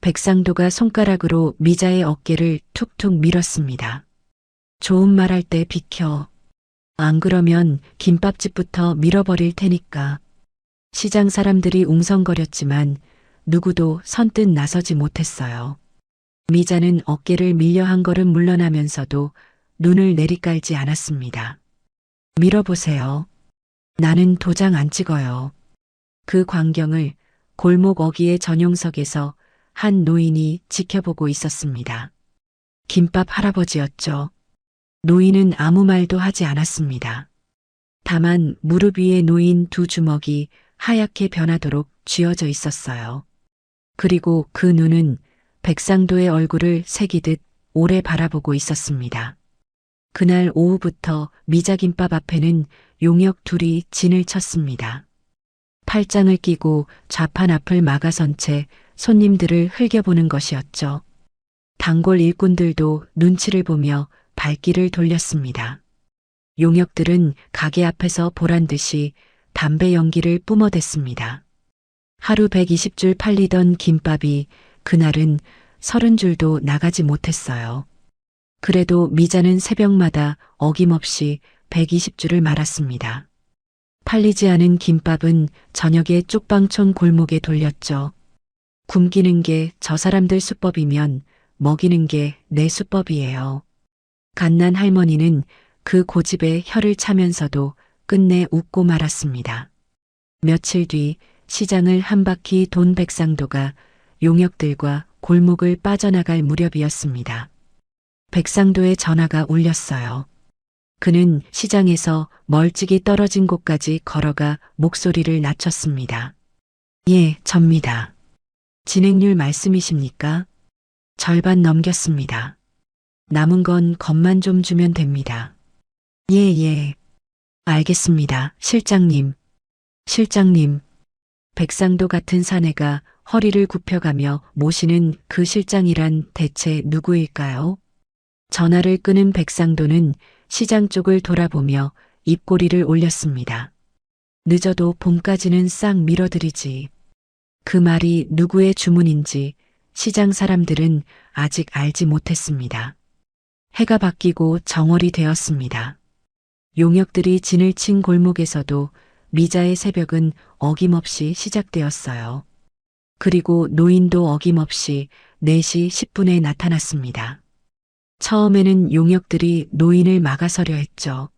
백상도가 손가락으로 미자의 어깨를 툭툭 밀었습니다. 좋은 말 할 때 비켜. 안 그러면 김밥집부터 밀어버릴 테니까. 시장 사람들이 웅성거렸지만 누구도 선뜻 나서지 못했어요. 미자는 어깨를 밀려 한 걸음 물러나면서도 눈을 내리깔지 않았습니다. 밀어보세요. 나는 도장 안 찍어요. 그 광경을 골목 어귀의 전용석에서 한 노인이 지켜보고 있었습니다. 김밥 할아버지였죠. 노인은 아무 말도 하지 않았습니다. 다만 무릎 위에 놓인 두 주먹이 하얗게 변하도록 쥐어져 있었어요. 그리고 그 눈은 백상도의 얼굴을 새기듯 오래 바라보고 있었습니다. 그날 오후부터 미자김밥 앞에는 용역 둘이 진을 쳤습니다. 팔짱을 끼고 좌판 앞을 막아선 채 손님들을 흘겨보는 것이었죠. 단골 일꾼들도 눈치를 보며 발길을 돌렸습니다. 용역들은 가게 앞에서 보란듯이 담배 연기를 뿜어댔습니다. 하루 120줄 팔리던 김밥이 그날은 30줄도 나가지 못했어요. 그래도 미자는 새벽마다 어김없이 120줄을 말았습니다. 팔리지 않은 김밥은 저녁에 쪽방촌 골목에 돌렸죠. 굶기는 게 저 사람들 수법이면 먹이는 게 내 수법이에요. 갓난 할머니는 그 고집에 혀를 차면서도 끝내 웃고 말았습니다. 며칠 뒤 시장을 한 바퀴 돈 백상도가 용역들과 골목을 빠져나갈 무렵이었습니다. 백상도의 전화가 울렸어요. 그는 시장에서 멀찍이 떨어진 곳까지 걸어가 목소리를 낮췄습니다. 예, 접니다. 진행률 말씀이십니까? 절반 넘겼습니다. 남은 건 것만 좀 주면 됩니다. 예. 알겠습니다, 실장님. 실장님. 백상도 같은 사내가 허리를 굽혀가며 모시는 그 실장이란 대체 누구일까요? 전화를 끊은 백상도는 시장 쪽을 돌아보며 입꼬리를 올렸습니다. 늦어도 봄까지는 싹 밀어드리지. 그 말이 누구의 주문인지 시장 사람들은 아직 알지 못했습니다. 해가 바뀌고 정월이 되었습니다. 용역들이 진을 친 골목에서도 미자의 새벽은 어김없이 시작되었어요. 그리고 노인도 어김없이 4시 10분에 나타났습니다. 처음에는 용역들이 노인을 막아서려 했죠.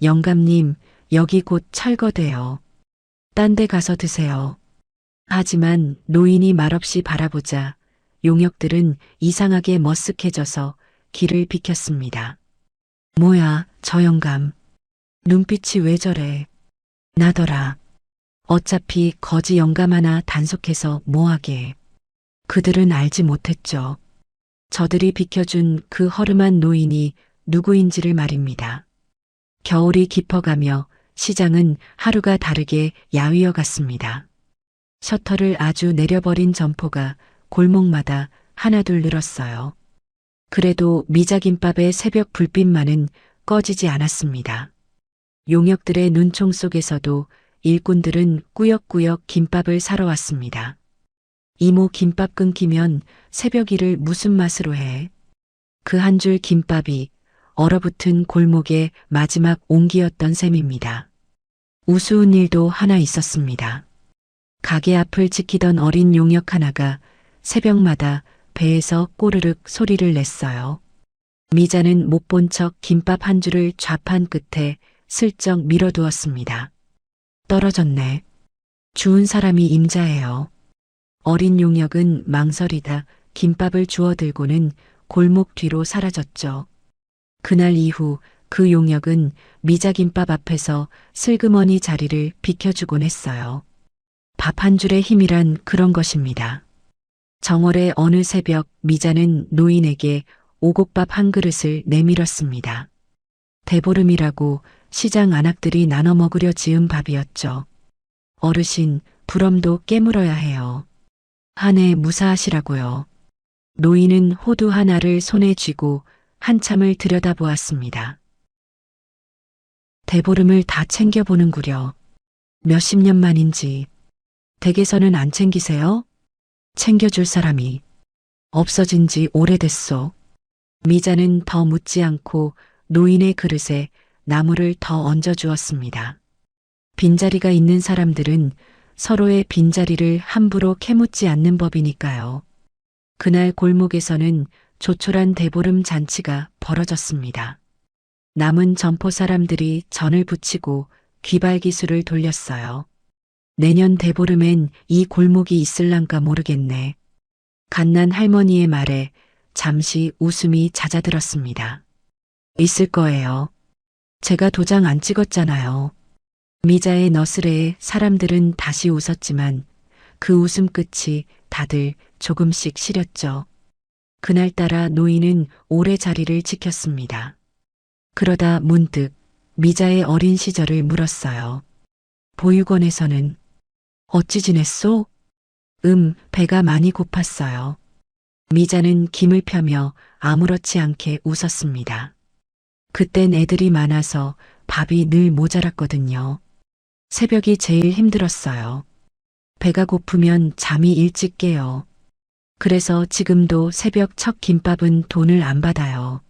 영감님, 여기 곧 철거돼요. 딴 데 가서 드세요. 하지만 노인이 말없이 바라보자 용역들은 이상하게 머쓱해져서 길을 비켰습니다. 뭐야, 저 영감. 눈빛이 왜 저래? 나더라. 어차피 거지 영감 하나 단속해서 뭐하게. 그들은 알지 못했죠. 저들이 비켜준 그 허름한 노인이 누구인지를 말입니다. 겨울이 깊어가며 시장은 하루가 다르게 야위어 갔습니다. 셔터를 아주 내려버린 점포가 골목마다 하나둘 늘었어요. 그래도 미자김밥의 새벽 불빛만은 꺼지지 않았습니다. 용역들의 눈총 속에서도 일꾼들은 꾸역꾸역 김밥을 사러 왔습니다. 이모 김밥 끊기면 새벽 일을 무슨 맛으로 해? 그 한 줄 김밥이 얼어붙은 골목의 마지막 온기였던 셈입니다. 우스운 일도 하나 있었습니다. 가게 앞을 지키던 어린 용역 하나가 새벽마다 배에서 꼬르륵 소리를 냈어요. 미자는 못 본 척 김밥 한 줄을 좌판 끝에 슬쩍 밀어두었습니다. 떨어졌네. 주운 사람이 임자예요. 어린 용역은 망설이다 김밥을 주워들고는 골목 뒤로 사라졌죠. 그날 이후 그 용역은 미자김밥 앞에서 슬그머니 자리를 비켜주곤 했어요. 밥 한 줄의 힘이란 그런 것입니다. 정월의 어느 새벽 미자는 노인에게 오곡밥 한 그릇을 내밀었습니다. 대보름이라고 시장 안악들이 나눠 먹으려 지은 밥이었죠. 어르신, 부럼도 깨물어야 해요. 한 해 무사하시라고요. 노인은 호두 하나를 손에 쥐고 한참을 들여다보았습니다. 대보름을 다 챙겨보는구려. 몇십 년 만인지. 댁에서는 안 챙기세요? 챙겨줄 사람이 없어진 지 오래됐소. 미자는 더 묻지 않고 노인의 그릇에 나물을 더 얹어주었습니다. 빈자리가 있는 사람들은 서로의 빈자리를 함부로 캐묻지 않는 법이니까요. 그날 골목에서는 조촐한 대보름 잔치가 벌어졌습니다. 남은 점포 사람들이 전을 부치고 귀발기술을 돌렸어요. 내년 대보름엔 이 골목이 있을란가 모르겠네. 갓난 할머니의 말에 잠시 웃음이 잦아들었습니다. 있을 거예요. 제가 도장 안 찍었잖아요. 미자의 너스레에 사람들은 다시 웃었지만 그 웃음 끝이 다들 조금씩 시렸죠. 그날따라 노인은 오래 자리를 지켰습니다. 그러다 문득 미자의 어린 시절을 물었어요. 보육원에서는 어찌 지냈소? 배가 많이 고팠어요. 미자는 김을 펴며 아무렇지 않게 웃었습니다. 그땐 애들이 많아서 밥이 늘 모자랐거든요. 새벽이 제일 힘들었어요. 배가 고프면 잠이 일찍 깨요. 그래서 지금도 새벽 첫 김밥은 돈을 안 받아요.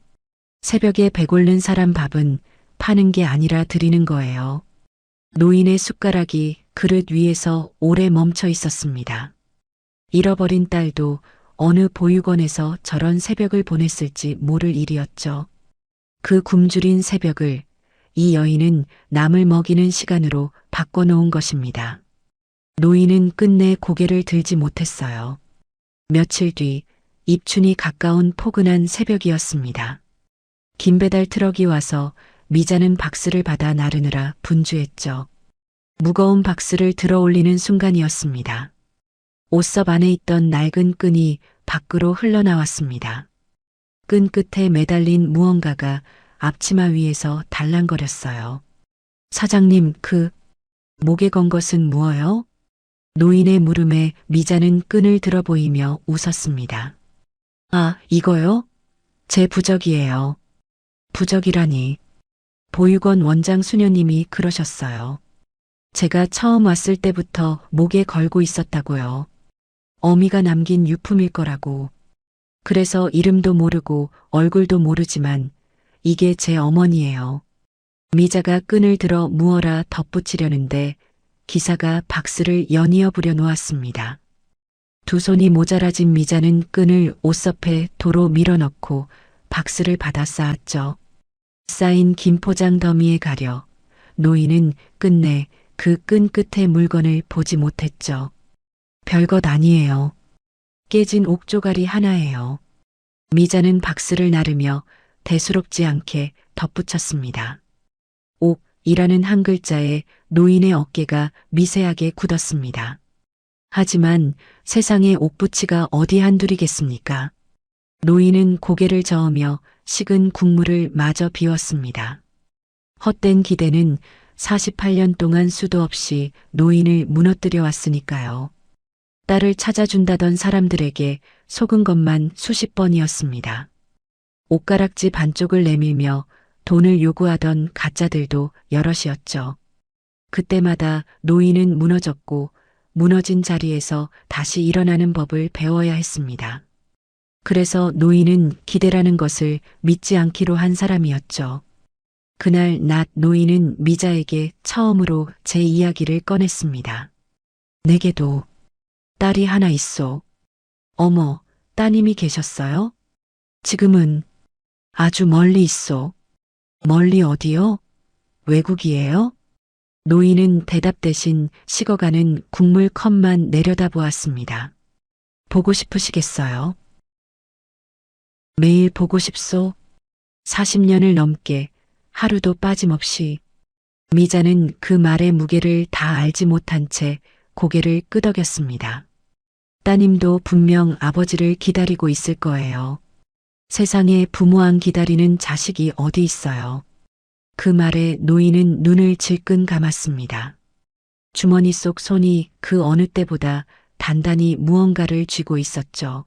새벽에 배골른 사람 밥은 파는 게 아니라 드리는 거예요. 노인의 숟가락이 그릇 위에서 오래 멈춰 있었습니다. 잃어버린 딸도 어느 보육원에서 저런 새벽을 보냈을지 모를 일이었죠. 그 굶주린 새벽을 이 여인은 남을 먹이는 시간으로 바꿔놓은 것입니다. 노인은 끝내 고개를 들지 못했어요. 며칠 뒤 입춘이 가까운 포근한 새벽이었습니다. 김배달 트럭이 와서 미자는 박스를 받아 나르느라 분주했죠. 무거운 박스를 들어 올리는 순간이었습니다. 옷섭 안에 있던 낡은 끈이 밖으로 흘러나왔습니다. 끈 끝에 매달린 무언가가 앞치마 위에서 달랑거렸어요. 사장님, 목에 건 것은 무엇요? 노인의 물음에 미자는 끈을 들어 보이며 웃었습니다. 아, 이거요? 제 부적이에요. 부적이라니. 보육원 원장 수녀님이 그러셨어요. 제가 처음 왔을 때부터 목에 걸고 있었다고요. 어미가 남긴 유품일 거라고. 그래서 이름도 모르고 얼굴도 모르지만 이게 제 어머니예요. 미자가 끈을 들어 무어라 덧붙이려는데 기사가 박스를 연이어 부려 놓았습니다. 두 손이 모자라진 미자는 끈을 옷섭에 도로 밀어넣고 박스를 받아 쌓았죠. 쌓인 김포장 더미에 가려 노인은 끝내 그 끈 끝의 물건을 보지 못했죠. 별것 아니에요. 깨진 옥조가리 하나예요. 미자는 박스를 나르며 대수롭지 않게 덧붙였습니다. 옥이라는 한 글자에 노인의 어깨가 미세하게 굳었습니다. 하지만 세상에 옥부치가 어디 한둘이겠습니까? 노인은 고개를 저으며 식은 국물을 마저 비웠습니다. 헛된 기대는 48년 동안 수도 없이 노인을 무너뜨려 왔으니까요. 딸을 찾아준다던 사람들에게 속은 것만 수십 번이었습니다. 옷가락지 반쪽을 내밀며 돈을 요구하던 가짜들도 여럿이었죠. 그때마다 노인은 무너졌고 무너진 자리에서 다시 일어나는 법을 배워야 했습니다. 그래서 노인은 기대라는 것을 믿지 않기로 한 사람이었죠. 그날 낮 노인은 미자에게 처음으로 제 이야기를 꺼냈습니다. 내게도 딸이 하나 있소. 어머, 따님이 계셨어요? 지금은 아주 멀리 있소. 멀리 어디요? 외국이에요? 노인은 대답 대신 식어가는 국물 컵만 내려다보았습니다. 보고 싶으시겠어요? 매일 보고 싶소. 40년을 넘게 하루도 빠짐없이. 미자는 그 말의 무게를 다 알지 못한 채 고개를 끄덕였습니다. 따님도 분명 아버지를 기다리고 있을 거예요. 세상에 부모 안 기다리는 자식이 어디 있어요. 그 말에 노인은 눈을 질끈 감았습니다. 주머니 속 손이 그 어느 때보다 단단히 무언가를 쥐고 있었죠.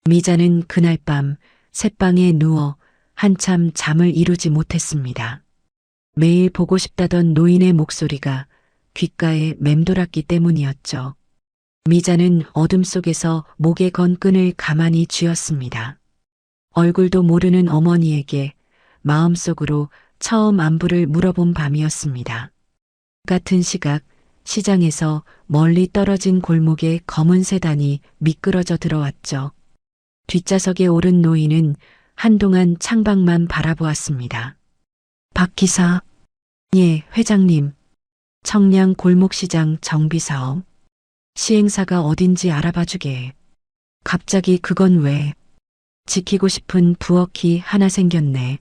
미자는 그날 밤 새방에 누워 한참 잠을 이루지 못했습니다. 매일 보고 싶다던 노인의 목소리가 귓가에 맴돌았기 때문이었죠. 미자는 어둠 속에서 목에 건 끈을 가만히 쥐었습니다. 얼굴도 모르는 어머니에게 마음속으로 처음 안부를 물어본 밤이었습니다. 같은 시각 시장에서 멀리 떨어진 골목에 검은 세단이 미끄러져 들어왔죠. 뒷좌석에 오른 노인은 한동안 창밖만 바라보았습니다. 박 기사. 예, 회장님. 청량 골목시장 정비사업. 시행사가 어딘지 알아봐주게. 갑자기 그건 왜? 지키고 싶은 부엌이 하나 생겼네.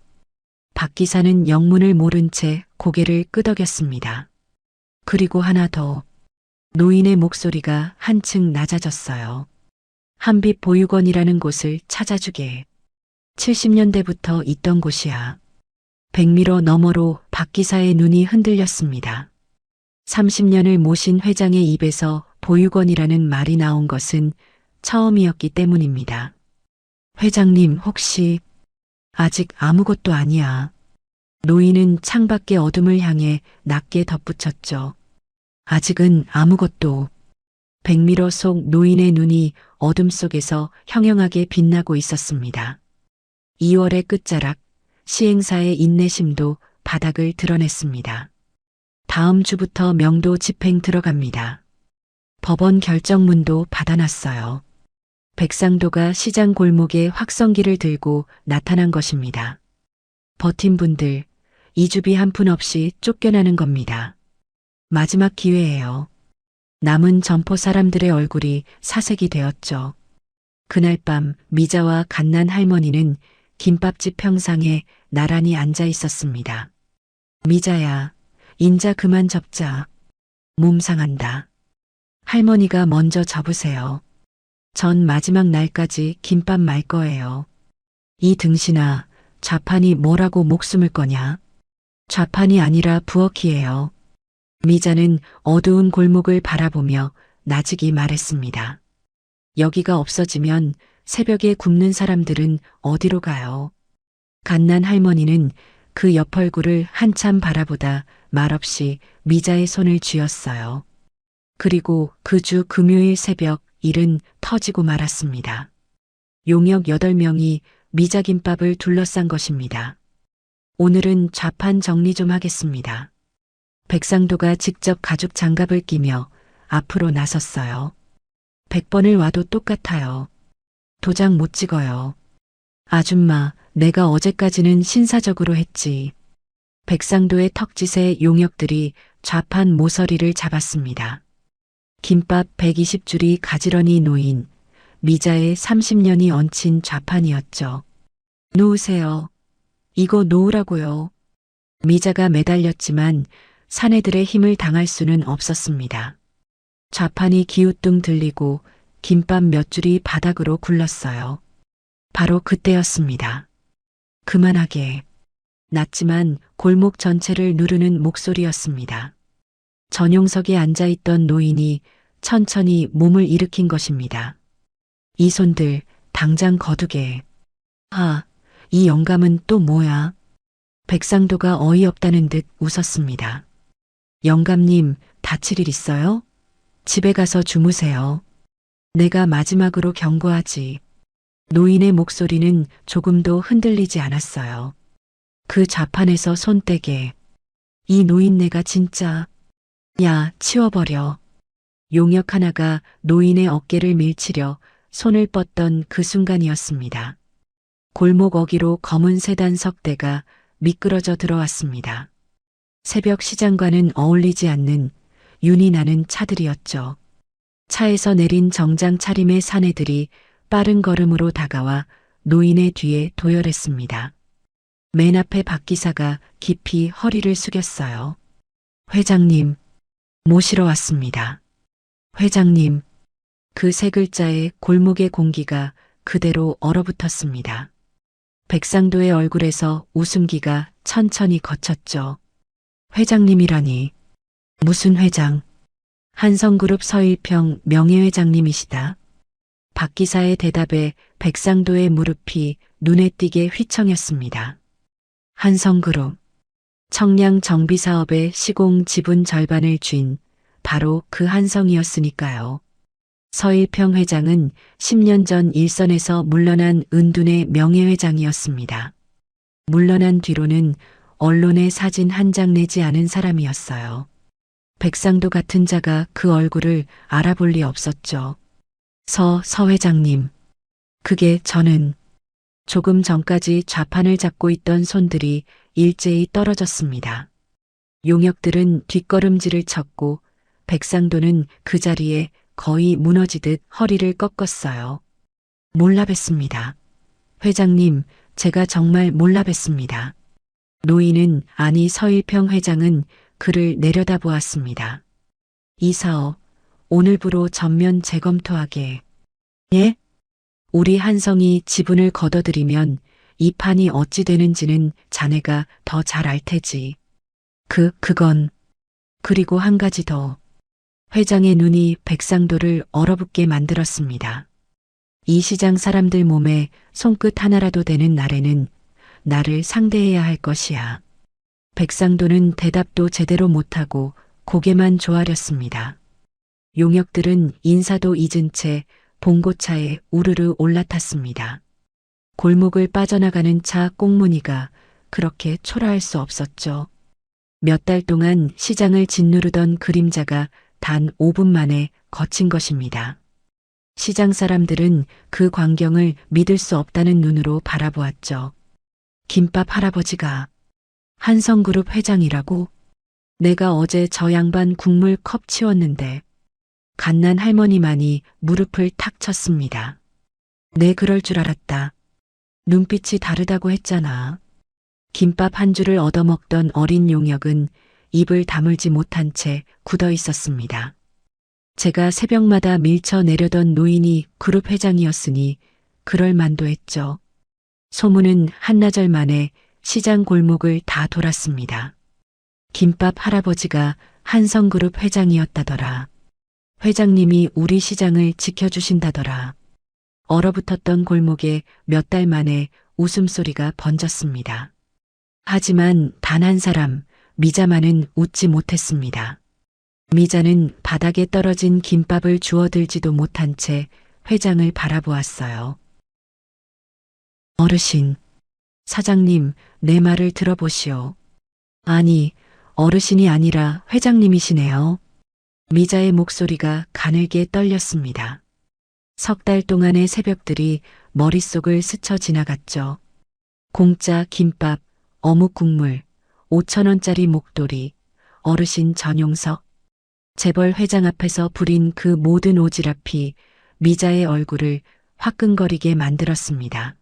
박 기사는 영문을 모른 채 고개를 끄덕였습니다. 그리고 하나 더. 노인의 목소리가 한층 낮아졌어요. 한빛 보육원이라는 곳을 찾아주게. 70년대부터 있던 곳이야. 100m 너머로 박 기사의 눈이 흔들렸습니다. 30년을 모신 회장의 입에서 보육원이라는 말이 나온 것은 처음이었기 때문입니다. 회장님, 혹시 아직 아무것도 아니야. 노인은 창밖의 어둠을 향해 낮게 덧붙였죠. 아직은 아무것도. 100m 속 노인의 눈이 어둠 속에서 형형하게 빛나고 있었습니다. 2월의 끝자락, 시행사의 인내심도 바닥을 드러냈습니다. 다음 주부터 명도 집행 들어갑니다. 법원 결정문도 받아놨어요. 백상도가 시장 골목에 확성기를 들고 나타난 것입니다. 버틴 분들, 이주비 한 푼 없이 쫓겨나는 겁니다. 마지막 기회예요. 남은 점포 사람들의 얼굴이 사색이 되었죠. 그날 밤 미자와 갓난 할머니는 김밥집 평상에 나란히 앉아 있었습니다. 미자야, 인자 그만 접자. 몸 상한다. 할머니가 먼저 접으세요. 전 마지막 날까지 김밥 말 거예요. 이 등신아, 좌판이 뭐라고 목숨을 거냐? 좌판이 아니라 부엌이에요. 미자는 어두운 골목을 바라보며 나직이 말했습니다. 여기가 없어지면 새벽에 굶는 사람들은 어디로 가요? 갓난 할머니는 그 옆 얼굴을 한참 바라보다 말없이 미자의 손을 쥐었어요. 그리고 그 주 금요일 새벽 일은 터지고 말았습니다. 용역 8명이 미자김밥을 둘러싼 것입니다. 오늘은 좌판 정리 좀 하겠습니다. 백상도가 직접 가죽 장갑을 끼며 앞으로 나섰어요. 100번을 와도 똑같아요. 도장 못 찍어요. 아줌마, 내가 어제까지는 신사적으로 했지. 백상도의 턱짓에 용역들이 좌판 모서리를 잡았습니다. 김밥 120줄이 가지런히 놓인 미자의 30년이 얹힌 좌판이었죠. 놓으세요. 이거 놓으라고요. 미자가 매달렸지만 사내들의 힘을 당할 수는 없었습니다. 좌판이 기우뚱 들리고 김밥 몇 줄이 바닥으로 굴렀어요. 바로 그때였습니다. 그만하게. 낮지만 골목 전체를 누르는 목소리였습니다. 전용석에 앉아있던 노인이 천천히 몸을 일으킨 것입니다. 이 손들 당장 거두게. 아, 이 영감은 또 뭐야? 백상도가 어이없다는 듯 웃었습니다. 영감님, 다칠 일 있어요? 집에 가서 주무세요. 내가 마지막으로 경고하지. 노인의 목소리는 조금도 흔들리지 않았어요. 그 좌판에서 손 떼게. 이 노인네가 진짜. 야, 치워버려. 용역 하나가 노인의 어깨를 밀치려 손을 뻗던 그 순간이었습니다. 골목 어기로 검은 세단 석대가 미끄러져 들어왔습니다. 새벽 시장과는 어울리지 않는 윤이 나는 차들이었죠. 차에서 내린 정장 차림의 사내들이 빠른 걸음으로 다가와 노인의 뒤에 도열했습니다. 맨 앞에 박 기사가 깊이 허리를 숙였어요. 회장님, 모시러 왔습니다. 회장님, 그 세 글자에 골목의 공기가 그대로 얼어붙었습니다. 백상도의 얼굴에서 웃음기가 천천히 거쳤죠. 회장님이라니. 무슨 회장? 한성그룹 서일평 명예회장님이시다. 박 기사의 대답에 백상도의 무릎이 눈에 띄게 휘청였습니다. 한성그룹. 청량 정비사업의 시공 지분 절반을 쥔 바로 그 한성이었으니까요. 서일평 회장은 10년 전 일선에서 물러난 은둔의 명예회장이었습니다. 물러난 뒤로는 언론에 사진 한 장 내지 않은 사람이었어요. 백상도 같은 자가 그 얼굴을 알아볼 리 없었죠. 서 회장님. 그게 저는. 조금 전까지 좌판을 잡고 있던 손들이 일제히 떨어졌습니다. 용역들은 뒷걸음질을 쳤고 백상도는 그 자리에 거의 무너지듯 허리를 꺾었어요. 몰라 뵀습니다. 회장님, 제가 정말 몰라 뵀습니다. 노인은 아니 서일평 회장은 그를 내려다보았습니다. 이 사업, 오늘부로 전면 재검토하게. 예? 우리 한성이 지분을 거둬들이면 이 판이 어찌 되는지는 자네가 더 잘 알 테지. 그건. 그리고 한 가지 더. 회장의 눈이 백상도를 얼어붙게 만들었습니다. 이 시장 사람들 몸에 손끝 하나라도 되는 날에는 나를 상대해야 할 것이야. 백상도는 대답도 제대로 못하고 고개만 조아렸습니다. 용역들은 인사도 잊은 채 봉고차에 우르르 올라탔습니다. 골목을 빠져나가는 차 꽁무니가 그렇게 초라할 수 없었죠. 몇 달 동안 시장을 짓누르던 그림자가 단 5분 만에 거친 것입니다. 시장 사람들은 그 광경을 믿을 수 없다는 눈으로 바라보았죠. 김밥 할아버지가 한성그룹 회장이라고? 내가 어제 저 양반 국물 컵 치웠는데 갓난 할머니만이 무릎을 탁 쳤습니다. 내 그럴 줄 알았다. 눈빛이 다르다고 했잖아. 김밥 한 줄을 얻어먹던 어린 용역은 입을 다물지 못한 채 굳어 있었습니다. 제가 새벽마다 밀쳐 내려던 노인이 그룹 회장이었으니 그럴 만도 했죠. 소문은 한나절 만에 시장 골목을 다 돌았습니다. 김밥 할아버지가 한성그룹 회장이었다더라. 회장님이 우리 시장을 지켜주신다더라. 얼어붙었던 골목에 몇 달 만에 웃음소리가 번졌습니다. 하지만 단 한 사람, 미자만은 웃지 못했습니다. 미자는 바닥에 떨어진 김밥을 주워들지도 못한 채 회장을 바라보았어요. 어르신, 사장님, 내 말을 들어보시오. 아니, 어르신이 아니라 회장님이시네요. 미자의 목소리가 가늘게 떨렸습니다. 석 달 동안의 새벽들이 머릿속을 스쳐 지나갔죠. 공짜 김밥, 어묵 국물, 5,000원짜리 목도리, 어르신 전용석. 재벌 회장 앞에서 부린 그 모든 오지랖이 미자의 얼굴을 화끈거리게 만들었습니다.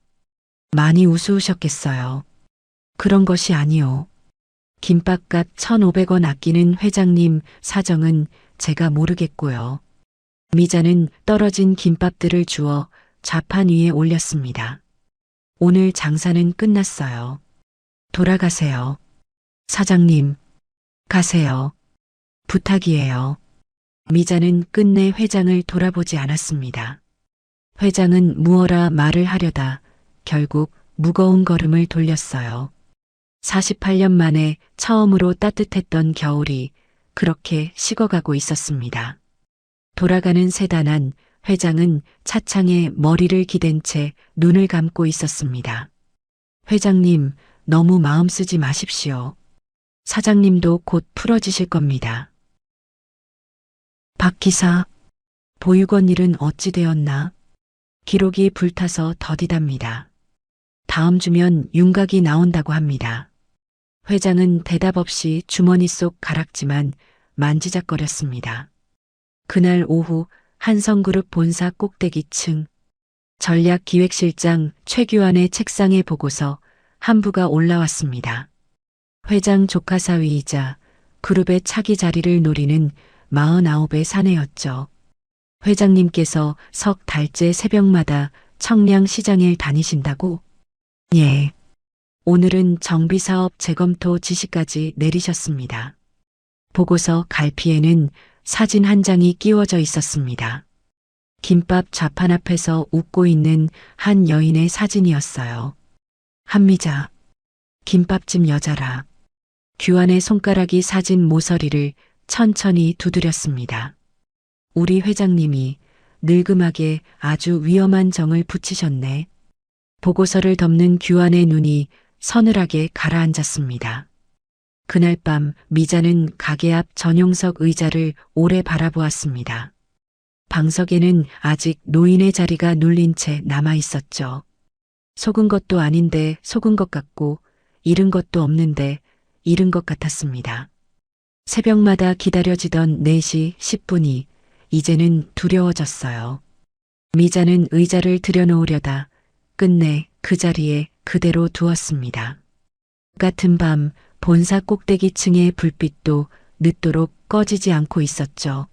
많이 우스우셨겠어요. 그런 것이 아니오. 김밥값 1,500원 아끼는 회장님 사정은 제가 모르겠고요. 미자는 떨어진 김밥들을 주워 좌판 위에 올렸습니다. 오늘 장사는 끝났어요. 돌아가세요. 사장님, 가세요. 부탁이에요. 미자는 끝내 회장을 돌아보지 않았습니다. 회장은 무어라 말을 하려다 결국 무거운 걸음을 돌렸어요. 48년 만에 처음으로 따뜻했던 겨울이 그렇게 식어가고 있었습니다. 돌아가는 세단 안 회장은 차창에 머리를 기댄 채 눈을 감고 있었습니다. 회장님, 너무 마음 쓰지 마십시오. 사장님도 곧 풀어지실 겁니다. 박 기사, 보육원 일은 어찌 되었나? 기록이 불타서 더디답니다. 다음 주면 윤곽이 나온다고 합니다. 회장은 대답 없이 주머니 속 가락지만 만지작거렸습니다. 그날 오후 한성그룹 본사 꼭대기층 전략기획실장 최규환의 책상에 보고서 한 부가 올라왔습니다. 회장 조카 사위이자 그룹의 차기 자리를 노리는 49의 사내였죠. 회장님께서 석 달째 새벽마다 청량시장에 다니신다고? 예. 오늘은 정비사업 재검토 지시까지 내리셨습니다. 보고서 갈피에는 사진 한 장이 끼워져 있었습니다. 김밥 좌판 앞에서 웃고 있는 한 여인의 사진이었어요. 한미자, 김밥집 여자라. 규환의 손가락이 사진 모서리를 천천히 두드렸습니다. 우리 회장님이 늙음하게 아주 위험한 정을 붙이셨네. 보고서를 덮는 규환의 눈이 서늘하게 가라앉았습니다. 그날 밤 미자는 가게 앞 전용석 의자를 오래 바라보았습니다. 방석에는 아직 노인의 자리가 눌린 채 남아 있었죠. 속은 것도 아닌데 속은 것 같고 잃은 것도 없는데 잃은 것 같았습니다. 새벽마다 기다려지던 4시 10분이 이제는 두려워졌어요. 미자는 의자를 들여놓으려다 끝내 그 자리에 그대로 두었습니다. 같은 밤 본사 꼭대기층의 불빛도 늦도록 꺼지지 않고 있었죠.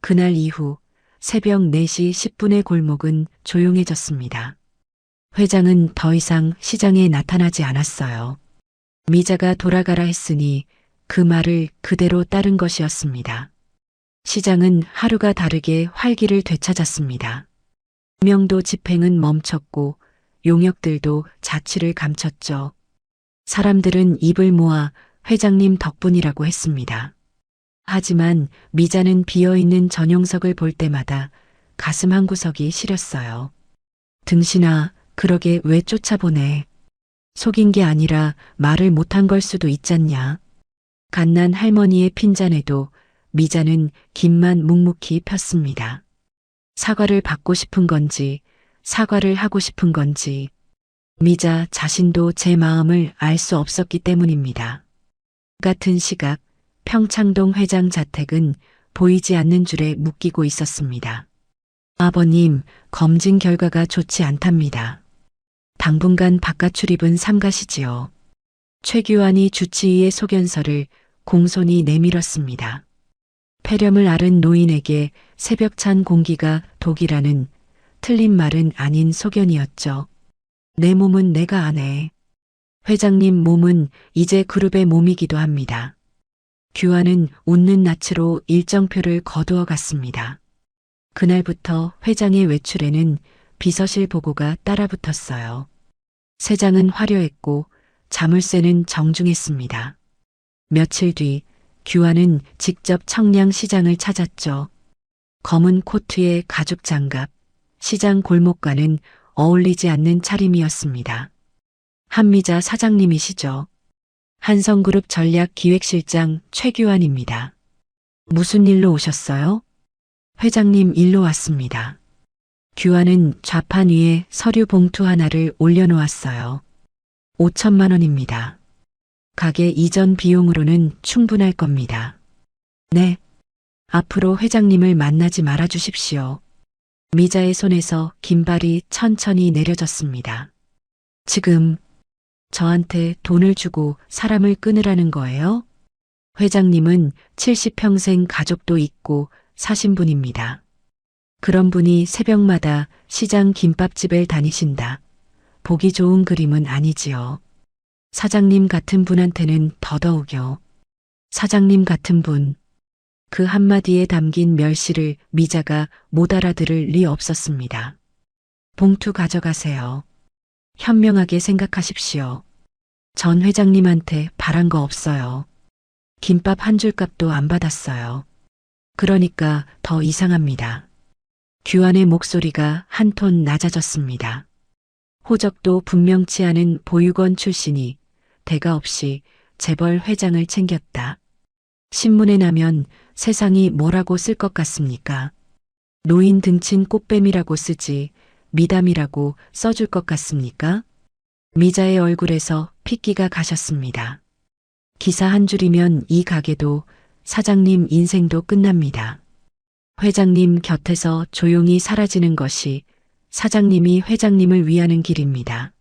그날 이후 새벽 4시 10분의 골목은 조용해졌습니다. 회장은 더 이상 시장에 나타나지 않았어요. 미자가 돌아가라 했으니 그 말을 그대로 따른 것이었습니다. 시장은 하루가 다르게 활기를 되찾았습니다. 명도 집행은 멈췄고 용역들도 자취를 감췄죠. 사람들은 입을 모아 회장님 덕분이라고 했습니다. 하지만 미자는 비어있는 전용석을 볼 때마다 가슴 한구석이 시렸어요. 등신아, 그러게 왜 쫓아보내. 속인 게 아니라 말을 못한 걸 수도 있잖냐. 갓난 할머니의 핀잔에도 미자는 김만 묵묵히 폈습니다. 사과를 받고 싶은 건지 사과를 하고 싶은 건지 미자 자신도 제 마음을 알 수 없었기 때문입니다. 같은 시각 평창동 회장 자택은 보이지 않는 줄에 묶이고 있었습니다. 아버님, 검진 결과가 좋지 않답니다. 당분간 바깥 출입은 삼가시지요. 최규환이 주치의의 소견서를 공손히 내밀었습니다. 폐렴을 앓은 노인에게 새벽찬 공기가 독이라는 틀린 말은 아닌 소견이었죠. 내 몸은 내가 아네. 회장님 몸은 이제 그룹의 몸이기도 합니다. 규환은 웃는 낯으로 일정표를 거두어 갔습니다. 그날부터 회장의 외출에는 비서실 보고가 따라붙었어요. 세장은 화려했고 자물쇠는 정중했습니다. 며칠 뒤 규환은 직접 청량시장을 찾았죠. 검은 코트에 가죽 장갑, 시장 골목과는 어울리지 않는 차림이었습니다. 한미자 사장님이시죠? 한성그룹 전략기획실장 최규환입니다. 무슨 일로 오셨어요? 회장님 일로 왔습니다. 규환은 좌판 위에 서류 봉투 하나를 올려놓았어요. 5천만 원입니다. 가게 이전 비용으로는 충분할 겁니다. 네. 앞으로 회장님을 만나지 말아 주십시오. 미자의 손에서 긴발이 천천히 내려졌습니다. 지금 저한테 돈을 주고 사람을 끊으라는 거예요? 회장님은 70평생 가족도 있고 사신 분입니다. 그런 분이 새벽마다 시장 김밥집을 다니신다. 보기 좋은 그림은 아니지요. 사장님 같은 분한테는 더더욱요. 사장님 같은 분. 그 한마디에 담긴 멸시를 미자가 못 알아들을 리 없었습니다. 봉투 가져가세요. 현명하게 생각하십시오. 전 회장님한테 바란 거 없어요. 김밥 한 줄 값도 안 받았어요. 그러니까 더 이상합니다. 규환의 목소리가 한 톤 낮아졌습니다. 호적도 분명치 않은 보육원 출신이 대가 없이 재벌 회장을 챙겼다. 신문에 나면 세상이 뭐라고 쓸 것 같습니까? 노인 등친 꽃뱀이라고 쓰지 미담이라고 써줄 것 같습니까? 미자의 얼굴에서 핏기가 가셨습니다. 기사 한 줄이면 이 가게도 사장님 인생도 끝납니다. 회장님 곁에서 조용히 사라지는 것이 사장님이 회장님을 위하는 길입니다.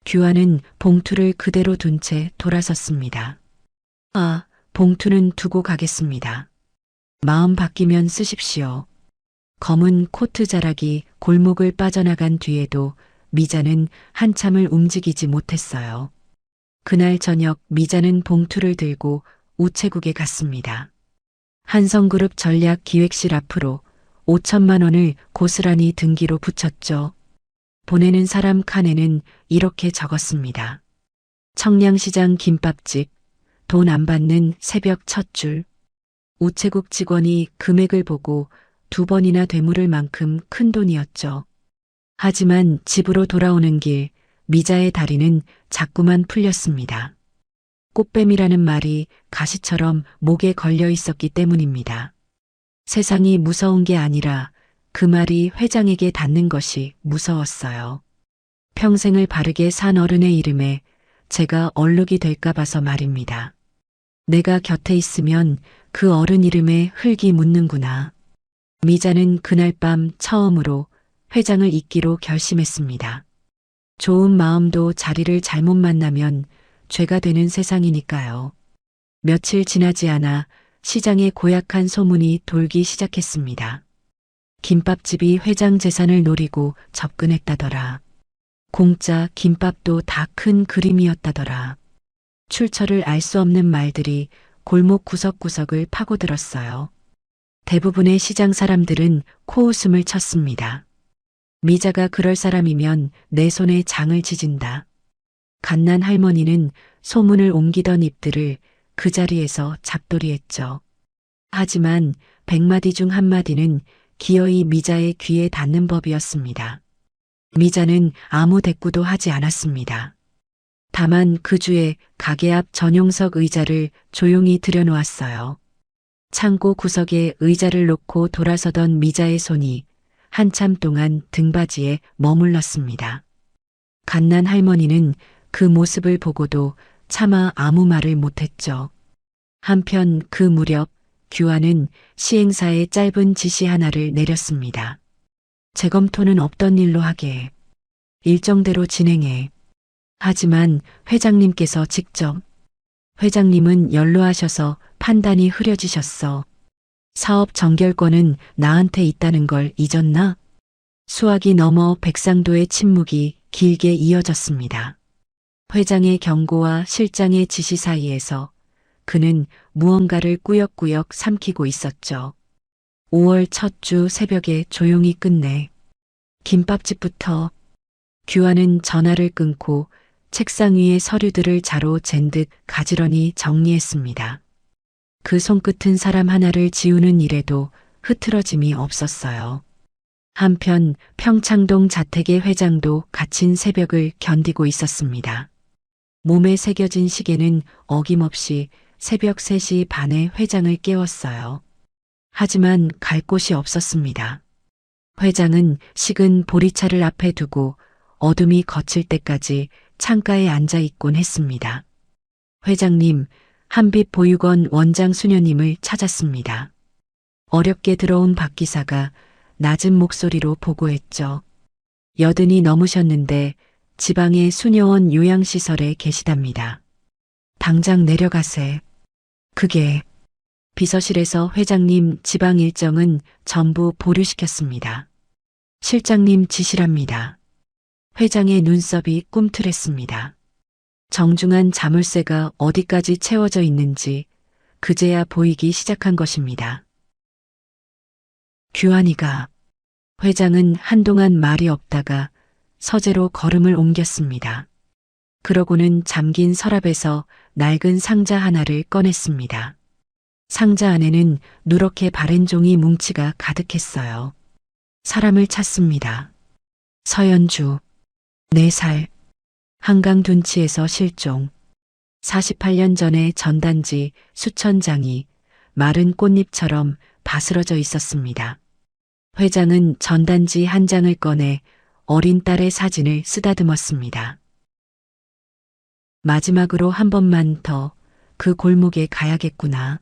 규환은 봉투를 그대로 둔 채 돌아섰습니다. 아, 봉투는 두고 가겠습니다. 마음 바뀌면 쓰십시오. 검은 코트 자락이 골목을 빠져나간 뒤에도 미자는 한참을 움직이지 못했어요. 그날 저녁 미자는 봉투를 들고 우체국에 갔습니다. 한성그룹 전략기획실 앞으로 5천만 원을 고스란히 등기로 붙였죠. 보내는 사람 칸에는 이렇게 적었습니다. 청량시장 김밥집, 돈 안 받는 새벽 첫 줄. 우체국 직원이 금액을 보고 2번이나 되물을 만큼 큰 돈이었죠. 하지만 집으로 돌아오는 길 미자의 다리는 자꾸만 풀렸습니다. 꽃뱀이라는 말이 가시처럼 목에 걸려 있었기 때문입니다. 세상이 무서운 게 아니라 그 말이 회장에게 닿는 것이 무서웠어요. 평생을 바르게 산 어른의 이름에 제가 얼룩이 될까 봐서 말입니다. 내가 곁에 있으면 그 어른 이름에 흙이 묻는구나. 미자는 그날 밤 처음으로 회장을 잊기로 결심했습니다. 좋은 마음도 자리를 잘못 만나면 죄가 되는 세상이니까요. 며칠 지나지 않아 시장에 고약한 소문이 돌기 시작했습니다. 김밥집이 회장 재산을 노리고 접근했다더라. 공짜 김밥도 다 큰 그림이었다더라. 출처를 알 수 없는 말들이 골목 구석구석을 파고들었어요. 대부분의 시장 사람들은 코웃음을 쳤습니다. 미자가 그럴 사람이면 내 손에 장을 지진다. 갓난 할머니는 소문을 옮기던 입들을 그 자리에서 잡돌이했죠. 하지만 100마디 중 한마디는 기어이 미자의 귀에 닿는 법이었습니다. 미자는 아무 대꾸도 하지 않았습니다. 다만 그 주에 가게 앞 전용석 의자를 조용히 들여놓았어요. 창고 구석에 의자를 놓고 돌아서던 미자의 손이 한참 동안 등받이에 머물렀습니다. 갓난 할머니는 그 모습을 보고도 차마 아무 말을 못했죠. 한편 그 무렵 규환은 시행사에 짧은 지시 하나를 내렸습니다. 재검토는 없던 일로 하게. 일정대로 진행해. 하지만 회장님께서 직접 회장님은 연로하셔서 판단이 흐려지셨어. 사업 정결권은 나한테 있다는 걸 잊었나? 수학이 넘어 백상도의 침묵이 길게 이어졌습니다. 회장의 경고와 실장의 지시 사이에서 그는 무언가를 꾸역꾸역 삼키고 있었죠. 5월 첫 주 새벽에 조용히 끝내. 김밥집부터. 규환은 전화를 끊고 책상 위에 서류들을 자로 잰 듯 가지런히 정리했습니다. 그 손끝은 사람 하나를 지우는 일에도 흐트러짐이 없었어요. 한편 평창동 자택의 회장도 갇힌 새벽을 견디고 있었습니다. 몸에 새겨진 시계는 어김없이 새벽 3시 반에 회장을 깨웠어요. 하지만 갈 곳이 없었습니다. 회장은 식은 보리차를 앞에 두고 어둠이 거칠 때까지 창가에 앉아 있곤 했습니다. 회장님, 한빛 보육원 원장 수녀님을 찾았습니다. 어렵게 들어온 박 기사가 낮은 목소리로 보고했죠. 80이 넘으셨는데 지방의 수녀원 요양시설에 계시답니다. 당장 내려가세. 그게 비서실에서 회장님 지방 일정은 전부 보류시켰습니다. 실장님 지시랍니다. 회장의 눈썹이 꿈틀했습니다. 정중한 자물쇠가 어디까지 채워져 있는지 그제야 보이기 시작한 것입니다. 규환이가. 회장은 한동안 말이 없다가 서재로 걸음을 옮겼습니다. 그러고는 잠긴 서랍에서 낡은 상자 하나를 꺼냈습니다. 상자 안에는 누렇게 바랜 종이 뭉치가 가득했어요. 사람을 찾습니다. 서연주. 4살. 한강 둔치에서 실종. 48년 전에 전단지 수천 장이 마른 꽃잎처럼 바스러져 있었습니다. 회장은 전단지 한 장을 꺼내 어린 딸의 사진을 쓰다듬었습니다. 마지막으로 한 번만 더 그 골목에 가야겠구나.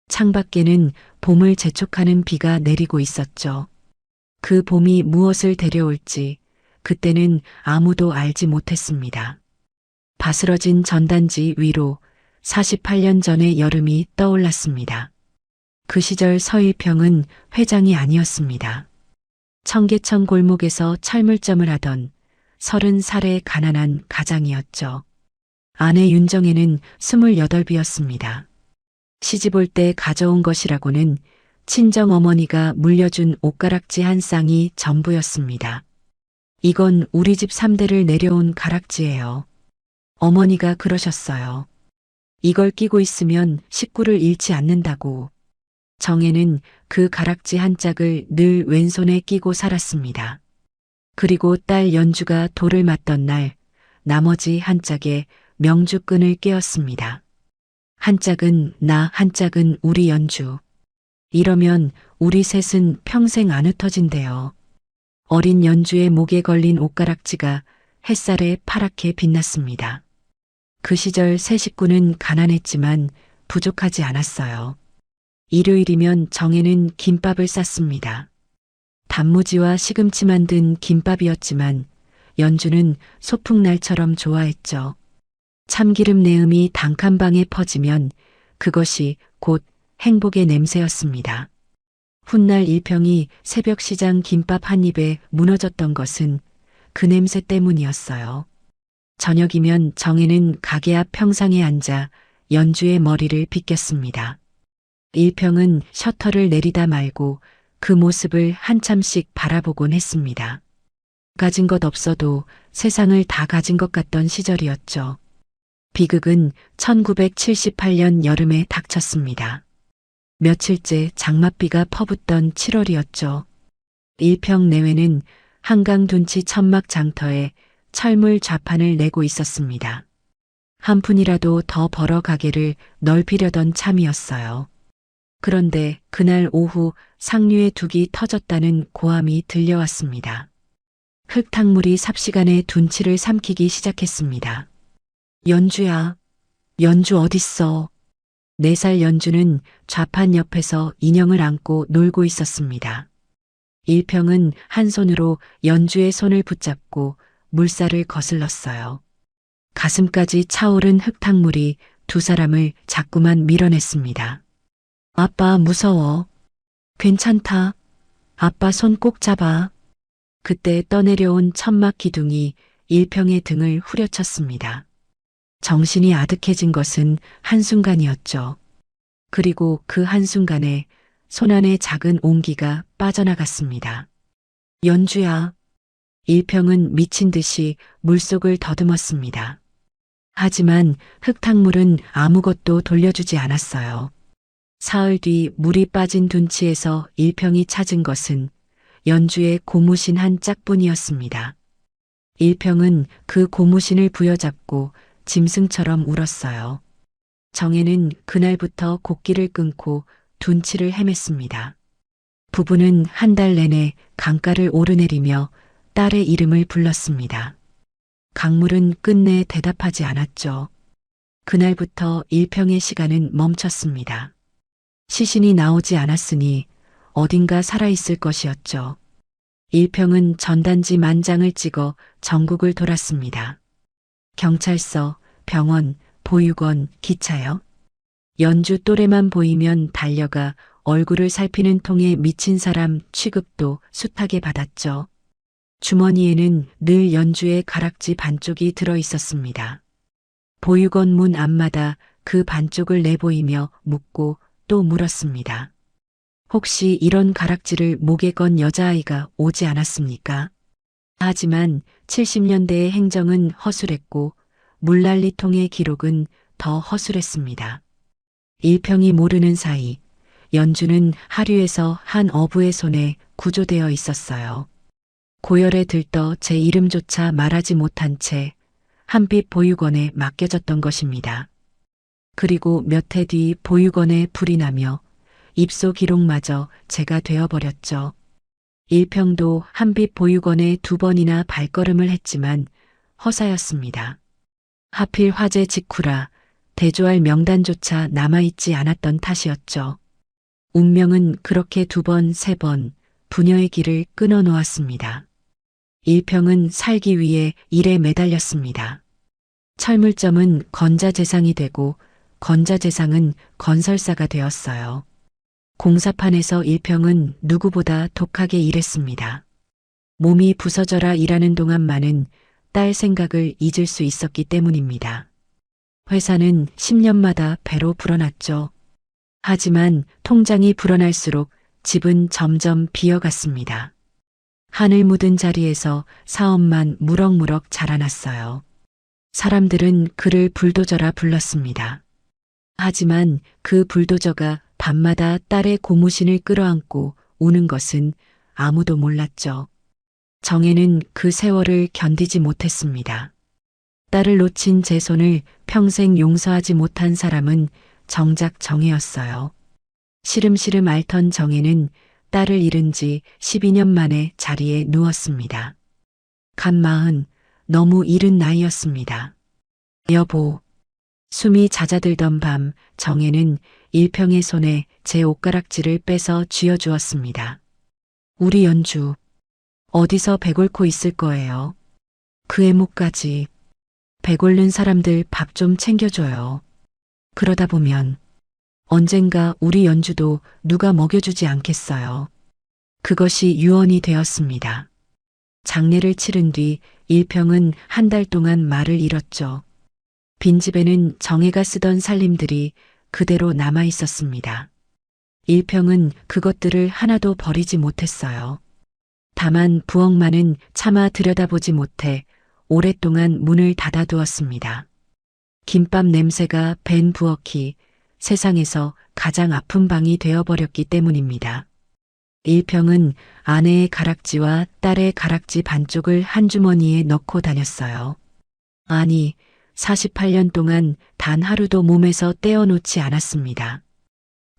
창밖에는 봄을 재촉하는 비가 내리고 있었죠. 그 봄이 무엇을 데려올지 그때는 아무도 알지 못했습니다. 바스러진 전단지 위로 48년 전의 여름이 떠올랐습니다. 그 시절 서일평은 회장이 아니었습니다. 청계천 골목에서 철물점을 하던 30살의 가난한 가장이었죠. 아내 윤정애는 28이었습니다. 시집올 때 가져온 것이라고는 친정어머니가 물려준 옷가락지 한 쌍이 전부였습니다. 이건 우리 집 3대를 내려온 가락지예요. 어머니가 그러셨어요. 이걸 끼고 있으면 식구를 잃지 않는다고. 정혜는 그 가락지 한 짝을 늘 왼손에 끼고 살았습니다. 그리고 딸 연주가 돌을 맞던 날 나머지 한 짝에 명주끈을 꿰었습니다. 한 짝은 나, 한 짝은 우리 연주. 이러면 우리 셋은 평생 안 흩어진대요. 어린 연주의 목에 걸린 옷가락지가 햇살에 파랗게 빛났습니다. 그 시절 세 식구는 가난했지만 부족하지 않았어요. 일요일이면 정혜는 김밥을 쌌습니다. 단무지와 시금치 만든 김밥이었지만 연주는 소풍날처럼 좋아했죠. 참기름 내음이 단칸방에 퍼지면 그것이 곧 행복의 냄새였습니다. 훗날 일평이 새벽 시장 김밥 한 입에 무너졌던 것은 그 냄새 때문이었어요. 저녁이면 정혜는 가게 앞 평상에 앉아 연주의 머리를 빗겼습니다. 일평은 셔터를 내리다 말고 그 모습을 한참씩 바라보곤 했습니다. 가진 것 없어도 세상을 다 가진 것 같던 시절이었죠. 비극은 1978년 여름에 닥쳤습니다. 며칠째 장맛비가 퍼붓던 7월이었죠. 일평 내외는 한강 둔치 천막 장터에 철물 좌판을 내고 있었습니다. 한 푼이라도 더 벌어 가게를 넓히려던 참이었어요. 그런데 그날 오후 상류에 둑이 터졌다는 고함이 들려왔습니다. 흙탕물이 삽시간에 둔치를 삼키기 시작했습니다. 연주야, 연주 어딨어? 4살 연주는 좌판 옆에서 인형을 안고 놀고 있었습니다. 일평은 한 손으로 연주의 손을 붙잡고 물살을 거슬렀어요. 가슴까지 차오른 흙탕물이 두 사람을 자꾸만 밀어냈습니다. 아빠 무서워. 괜찮다. 아빠 손 꼭 잡아. 그때 떠내려온 천막 기둥이 일평의 등을 후려쳤습니다. 정신이 아득해진 것은 한순간이었죠. 그리고 그 한순간에 손안의 작은 온기가 빠져나갔습니다. 연주야. 일평은 미친 듯이 물속을 더듬었습니다. 하지만 흙탕물은 아무것도 돌려주지 않았어요. 사흘 뒤 물이 빠진 둔치에서 일평이 찾은 것은 연주의 고무신 한 짝뿐이었습니다. 일평은 그 고무신을 부여잡고 짐승처럼 울었어요. 정혜는 그날부터 곡기를 끊고 둔치를 헤맸습니다. 부부는 한 달 내내 강가를 오르내리며 딸의 이름을 불렀습니다. 강물은 끝내 대답하지 않았죠. 그날부터 일평의 시간은 멈췄습니다. 시신이 나오지 않았으니 어딘가 살아있을 것이었죠. 일평은 전단지 만장을 찍어 전국을 돌았습니다. 경찰서, 병원, 보육원, 기차요. 연주 또래만 보이면 달려가 얼굴을 살피는 통에 미친 사람 취급도 숱하게 받았죠. 주머니에는 늘 연주의 가락지 반쪽이 들어 있었습니다. 보육원 문 앞마다 그 반쪽을 내보이며 묻고 또 물었습니다. 혹시 이런 가락지를 목에 건 여자아이가 오지 않았습니까? 하지만 70년대의 행정은 허술했고 물난리통의 기록은 더 허술했습니다. 일평이 모르는 사이 연주는 하류에서 한 어부의 손에 구조되어 있었어요. 고열에 들떠 제 이름조차 말하지 못한 채 한빛 보육원에 맡겨졌던 것입니다. 그리고 몇 해 뒤 보육원에 불이 나며 입소 기록마저 제가 되어버렸죠. 일평도 한빛 보육원에 2번이나 발걸음을 했지만 허사였습니다. 하필 화재 직후라 대조할 명단조차 남아있지 않았던 탓이었죠. 운명은 그렇게 2번, 3번 부녀의 길을 끊어놓았습니다. 일평은 살기 위해 일에 매달렸습니다. 철물점은 건자재상이 되고 건자재상은 건설사가 되었어요. 공사판에서 일평은 누구보다 독하게 일했습니다. 몸이 부서져라 일하는 동안만은 딸 생각을 잊을 수 있었기 때문입니다. 회사는 10년마다 배로 불어났죠. 하지만 통장이 불어날수록 집은 점점 비어갔습니다. 하늘 묻은 자리에서 사업만 무럭무럭 자라났어요. 사람들은 그를 불도저라 불렀습니다. 하지만 그 불도저가 밤마다 딸의 고무신을 끌어안고 우는 것은 아무도 몰랐죠. 정혜는 그 세월을 견디지 못했습니다. 딸을 놓친 제 손을 평생 용서하지 못한 사람은 정작 정혜였어요. 시름시름 앓던 정혜는 딸을 잃은 지 12년 만에 자리에 누웠습니다. 갓 40, 너무 이른 나이였습니다. 여보. 숨이 잦아들던 밤 정혜는 일평의 손에 제 옷가락지를 빼서 쥐어주었습니다. 우리 연주. 어디서 백 앓고 있을 거예요. 그 애목까지. 백 앓는 사람들 밥 좀 챙겨줘요. 그러다 보면 언젠가 우리 연주도 누가 먹여주지 않겠어요. 그것이 유언이 되었습니다. 장례를 치른 뒤 일평은 한 달 동안 말을 잃었죠. 빈집에는 정혜가 쓰던 살림들이 그대로 남아 있었습니다. 일평은 그것들을 하나도 버리지 못했어요. 다만 부엌만은 차마 들여다보지 못해 오랫동안 문을 닫아두었습니다. 김밥 냄새가 밴 부엌이 세상에서 가장 아픈 방이 되어버렸기 때문입니다. 일평은 아내의 가락지와 딸의 가락지 반쪽을 한 주머니에 넣고 다녔어요. 아니, 48년 동안 단 하루도 몸에서 떼어놓지 않았습니다.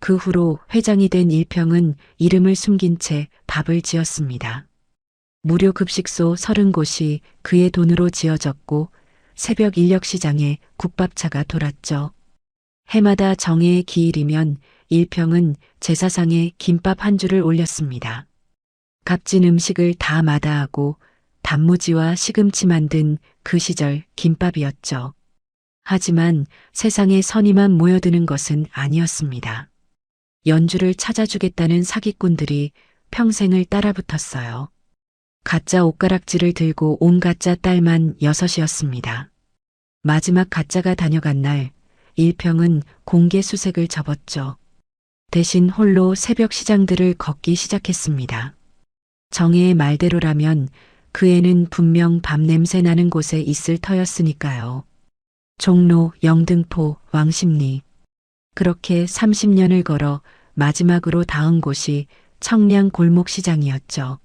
그 후로 회장이 된 일평은 이름을 숨긴 채 밥을 지었습니다. 무료 급식소 30곳이 그의 돈으로 지어졌고 새벽 인력시장에 국밥차가 돌았죠. 해마다 정해의 기일이면 일평은 제사상에 김밥 한 줄을 올렸습니다. 값진 음식을 다 마다하고 단무지와 시금치 만든 그 시절 김밥이었죠. 하지만 세상에 선의만 모여드는 것은 아니었습니다. 연주를 찾아주겠다는 사기꾼들이 평생을 따라붙었어요. 가짜 옷가락지를 들고 온 가짜 딸만 6이었습니다. 마지막 가짜가 다녀간 날 일평은 공개 수색을 접었죠. 대신 홀로 새벽 시장들을 걷기 시작했습니다. 정혜의 말대로라면 그 애는 분명 밤 냄새 나는 곳에 있을 터였으니까요. 종로, 영등포, 왕십리. 그렇게 30년을 걸어 마지막으로 닿은 곳이 청량 골목시장이었죠.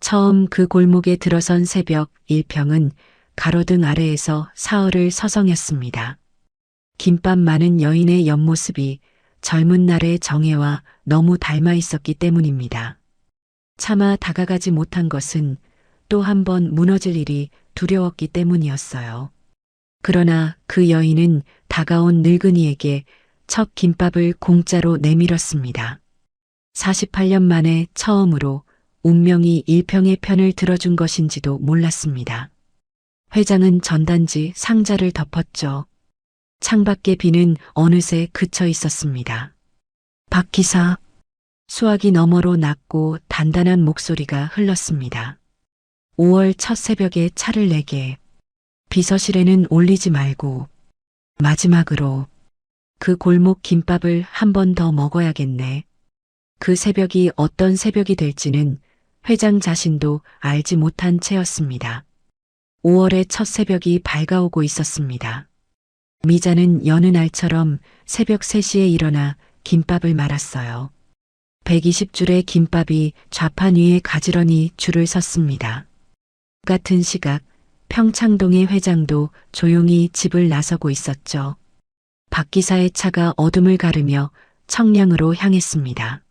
처음 그 골목에 들어선 새벽 일평은 가로등 아래에서 사흘을 서성였습니다. 김밥 많은 여인의 옆모습이 젊은 날의 정혜와 너무 닮아 있었기 때문입니다. 차마 다가가지 못한 것은 또 한 번 무너질 일이 두려웠기 때문이었어요. 그러나 그 여인은 다가온 늙은이에게 첫 김밥을 공짜로 내밀었습니다. 48년 만에 처음으로 운명이 일평의 편을 들어준 것인지도 몰랐습니다. 회장은 전단지 상자를 덮었죠. 창밖의 비는 어느새 그쳐 있었습니다. 박 기사. 수화기 너머로 낮고 단단한 목소리가 흘렀습니다. 5월 첫 새벽에 차를 내게. 비서실에는 올리지 말고. 마지막으로. 그 골목 김밥을 한 번 더 먹어야겠네. 그 새벽이 어떤 새벽이 될지는 회장 자신도 알지 못한 채였습니다. 5월의 첫 새벽이 밝아오고 있었습니다. 미자는 여느 날처럼 새벽 3시에 일어나 김밥을 말았어요. 120줄의 김밥이 좌판 위에 가지런히 줄을 섰습니다. 같은 시각 평창동의 회장도 조용히 집을 나서고 있었죠. 박 기사의 차가 어둠을 가르며 청량으로 향했습니다.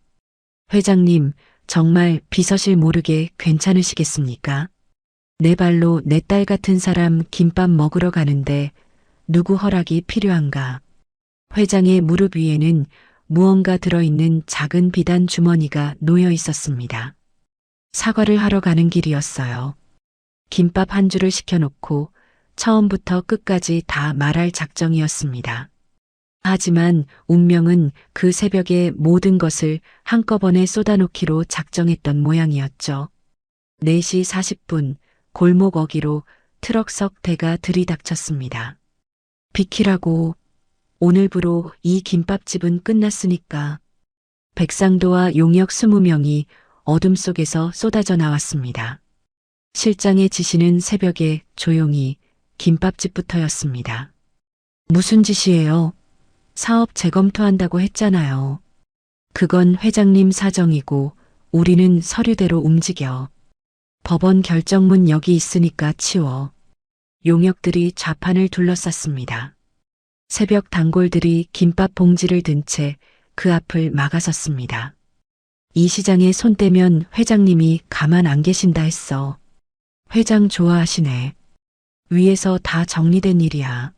회장님, 정말 비서실 모르게 괜찮으시겠습니까? 내 발로 내 딸 같은 사람 김밥 먹으러 가는데 누구 허락이 필요한가? 회장의 무릎 위에는 무언가 들어있는 작은 비단 주머니가 놓여 있었습니다. 사과를 하러 가는 길이었어요. 김밥 한 줄을 시켜놓고 처음부터 끝까지 다 말할 작정이었습니다. 하지만 운명은 그 새벽에 모든 것을 한꺼번에 쏟아놓기로 작정했던 모양이었죠. 4시 40분 골목 어귀로 트럭 석 대가 들이닥쳤습니다. 비키라고. 오늘부로 이 김밥집은 끝났으니까. 백상도와 용역 20명이 어둠 속에서 쏟아져 나왔습니다. 실장의 지시는 새벽에 조용히 김밥집부터였습니다. 무슨 짓이에요? 사업 재검토한다고 했잖아요. 그건 회장님 사정이고 우리는 서류대로 움직여. 법원 결정문 여기 있으니까 치워. 용역들이 좌판을 둘러쌌습니다. 새벽 단골들이 김밥 봉지를 든 채 그 앞을 막아섰습니다. 이 시장에 손 떼면 회장님이 가만 안 계신다 했어. 회장 좋아하시네. 위에서 다 정리된 일이야.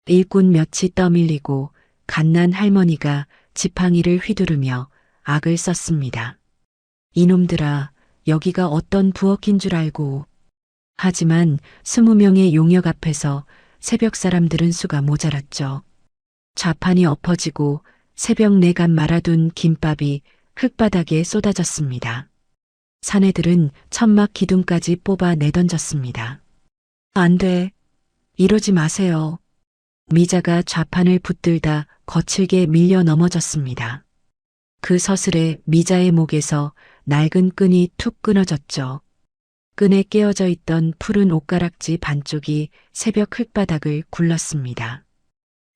일꾼 몇이 떠밀리고 갓난 할머니가 지팡이를 휘두르며 악을 썼습니다. 이놈들아, 여기가 어떤 부엌인 줄 알고. 하지만 20명의 용역 앞에서 새벽 사람들은 수가 모자랐죠. 좌판이 엎어지고 새벽 내간 말아둔 김밥이 흙바닥에 쏟아졌습니다. 사내들은 천막 기둥까지 뽑아 내던졌습니다. 안 돼. 이러지 마세요. 미자가 좌판을 붙들다 거칠게 밀려 넘어졌습니다. 그 서슬에 미자의 목에서 낡은 끈이 툭 끊어졌죠. 끈에 깨어져 있던 푸른 옷가락지 반쪽이 새벽 흙바닥을 굴렀습니다.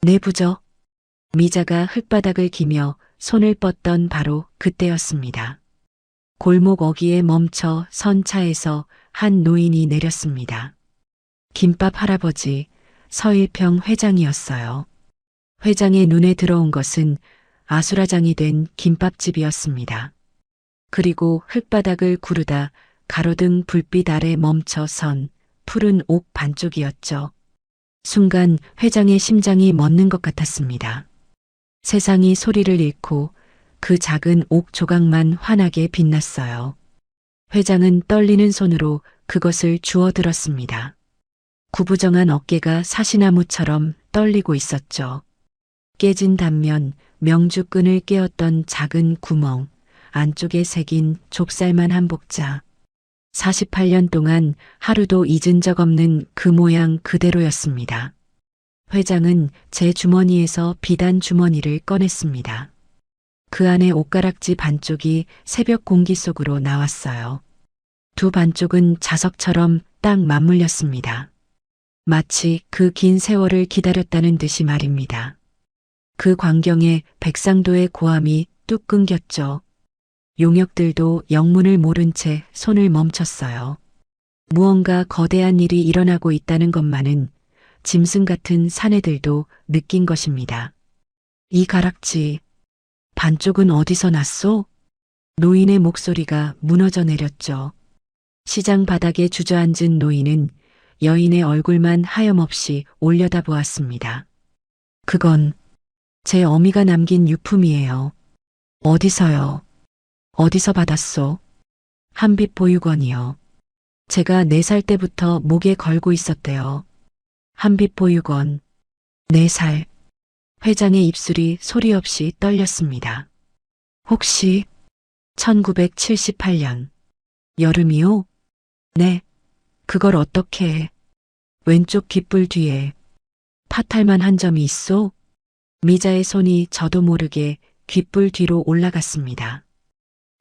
내부적. 미자가 흙바닥을 기며 손을 뻗던 바로 그때였습니다. 골목 어귀에 멈춰 선 차에서 한 노인이 내렸습니다. 김밥 할아버지, 서일평 회장이었어요. 회장의 눈에 들어온 것은 아수라장이 된 김밥집이었습니다. 그리고 흙바닥을 구르다 가로등 불빛 아래 멈춰 선 푸른 옥 반쪽이었죠. 순간 회장의 심장이 멎는 것 같았습니다. 세상이 소리를 잃고 그 작은 옥 조각만 환하게 빛났어요. 회장은 떨리는 손으로 그것을 주워들었습니다. 구부정한 어깨가 사시나무처럼 떨리고 있었죠. 깨진 단면, 명주끈을 꿰었던 작은 구멍, 안쪽에 새긴 좁쌀만 한 복자. 48년 동안 하루도 잊은 적 없는 그 모양 그대로였습니다. 회장은 제 주머니에서 비단 주머니를 꺼냈습니다. 그 안에 옷가락지 반쪽이 새벽 공기 속으로 나왔어요. 두 반쪽은 자석처럼 딱 맞물렸습니다. 마치 그 긴 세월을 기다렸다는 듯이 말입니다. 그 광경에 백상도의 고함이 뚝 끊겼죠. 용역들도 영문을 모른 채 손을 멈췄어요. 무언가 거대한 일이 일어나고 있다는 것만은 짐승 같은 사내들도 느낀 것입니다. 이 가락지, 반쪽은 어디서 났소? 노인의 목소리가 무너져 내렸죠. 시장 바닥에 주저앉은 노인은 여인의 얼굴만 하염없이 올려다보았습니다. 그건 제 어미가 남긴 유품이에요. 어디서요? 어디서 받았소? 한빛 보육원이요. 제가 4살 때부터 목에 걸고 있었대요. 한빛 보육원. 4살. 회장의 입술이 소리 없이 떨렸습니다. 혹시 1978년 여름이요? 네. 그걸 어떻게 해? 왼쪽 귓불 뒤에 파탈만 한 점이 있소? 미자의 손이 저도 모르게 귓불 뒤로 올라갔습니다.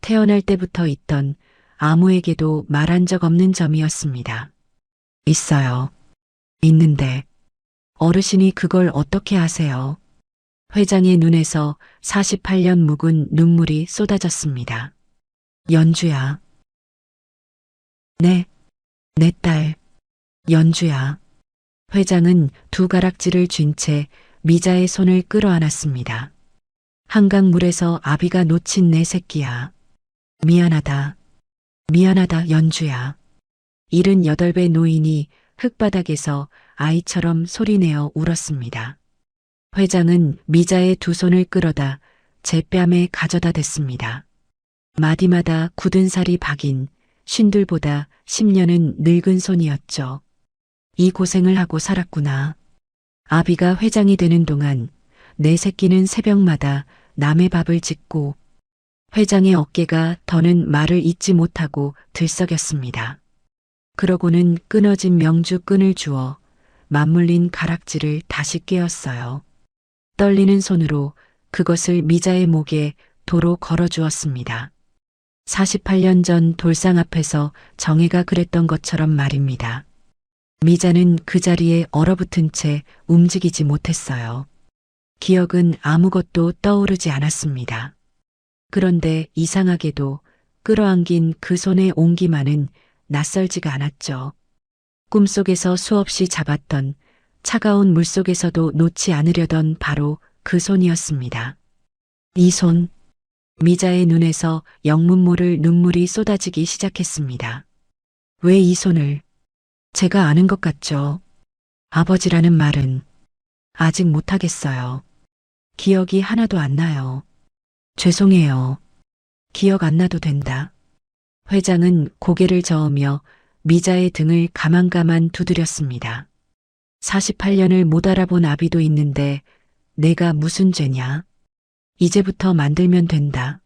태어날 때부터 있던 아무에게도 말한 적 없는 점이었습니다. 있어요. 있는데 어르신이 그걸 어떻게 아세요? 회장의 눈에서 48년 묵은 눈물이 쏟아졌습니다. 연주야. 네, 내 딸, 연주야. 회장은 두 가락지를 쥔 채 미자의 손을 끌어안았습니다. 한강물에서 아비가 놓친 내 새끼야. 미안하다. 미안하다, 연주야. 78배 노인이 흙바닥에서 아이처럼 소리내어 울었습니다. 회장은 미자의 두 손을 끌어다 제 뺨에 가져다 댔습니다. 마디마다 굳은 살이 박인 쉰들보다 10년은 늙은 손이었죠. 이 고생을 하고 살았구나. 아비가 회장이 되는 동안 내 새끼는 새벽마다 남의 밥을 짓고 회장의 어깨가 더는 말을 잇지 못하고 들썩였습니다. 그러고는 끊어진 명주 끈을 주워 맞물린 가락지를 다시 꿰었어요. 떨리는 손으로 그것을 미자의 목에 도로 걸어주었습니다. 48년 전 돌상 앞에서 정혜가 그랬던 것처럼 말입니다. 미자는 그 자리에 얼어붙은 채 움직이지 못했어요. 기억은 아무것도 떠오르지 않았습니다. 그런데 이상하게도 끌어안긴 그 손의 온기만은 낯설지가 않았죠. 꿈속에서 수없이 잡았던 차가운 물속에서도 놓지 않으려던 바로 그 손이었습니다. 이 손, 미자의 눈에서 영문 모를 눈물이 쏟아지기 시작했습니다. 왜 이 손을? 제가 아는 것 같죠. 아버지라는 말은 아직 못하겠어요. 기억이 하나도 안 나요. 죄송해요. 기억 안 나도 된다. 회장은 고개를 저으며 미자의 등을 가만가만 두드렸습니다. 48년을 못 알아본 아비도 있는데 내가 무슨 죄냐? 이제부터 만들면 된다.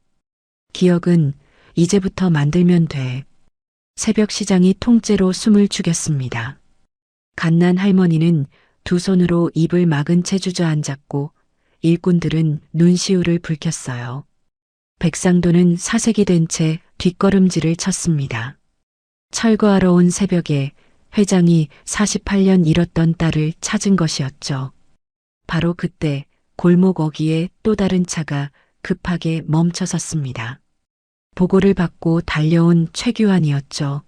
기억은 이제부터 만들면 돼. 새벽 시장이 통째로 숨을 죽였습니다. 갓난 할머니는 두 손으로 입을 막은 채 주저앉았고 일꾼들은 눈시울을 붉혔어요. 백상도는 사색이 된 채 뒷걸음질을 쳤습니다. 철거하러 온 새벽에 회장이 48년 잃었던 딸을 찾은 것이었죠. 바로 그때 골목 어귀에 또 다른 차가 급하게 멈춰섰습니다. 보고를 받고 달려온 최규환이었죠.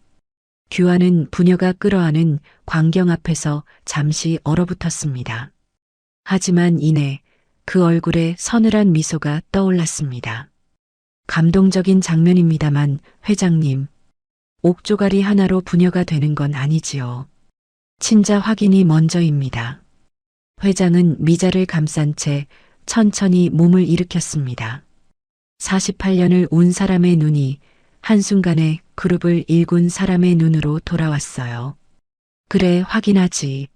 규환은 부녀가 끌어안은 광경 앞에서 잠시 얼어붙었습니다. 하지만 이내 그 얼굴에 서늘한 미소가 떠올랐습니다. 감동적인 장면입니다만 회장님, 옥조가리 하나로 부녀가 되는 건 아니지요. 친자 확인이 먼저입니다. 회장은 미자를 감싼 채 천천히 몸을 일으켰습니다. 48년을 운 사람의 눈이 한순간에 그룹을 일군 사람의 눈으로 돌아왔어요. 그래, 확인하지.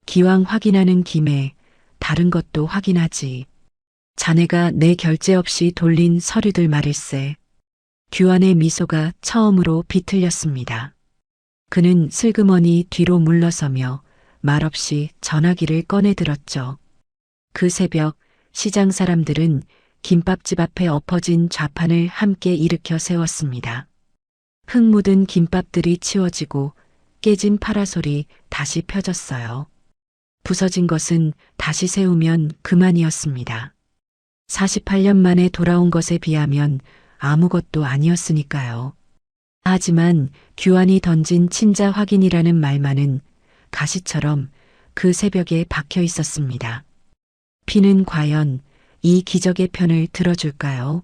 기왕 확인하는 김에 다른 것도 확인하지. 자네가 내 결제 없이 돌린 서류들 말일세. 규환의 미소가 처음으로 비틀렸습니다. 그는 슬그머니 뒤로 물러서며 말없이 전화기를 꺼내들었죠. 그 새벽 시장 사람들은 김밥집 앞에 엎어진 좌판을 함께 일으켜 세웠습니다. 흙 묻은 김밥들이 치워지고 깨진 파라솔이 다시 펴졌어요. 부서진 것은 다시 세우면 그만이었습니다. 48년 만에 돌아온 것에 비하면 아무것도 아니었으니까요. 하지만 규환이 던진 친자 확인이라는 말만은 가시처럼 그 새벽에 박혀 있었습니다. 피는 과연 이 기적의 편을 들어줄까요?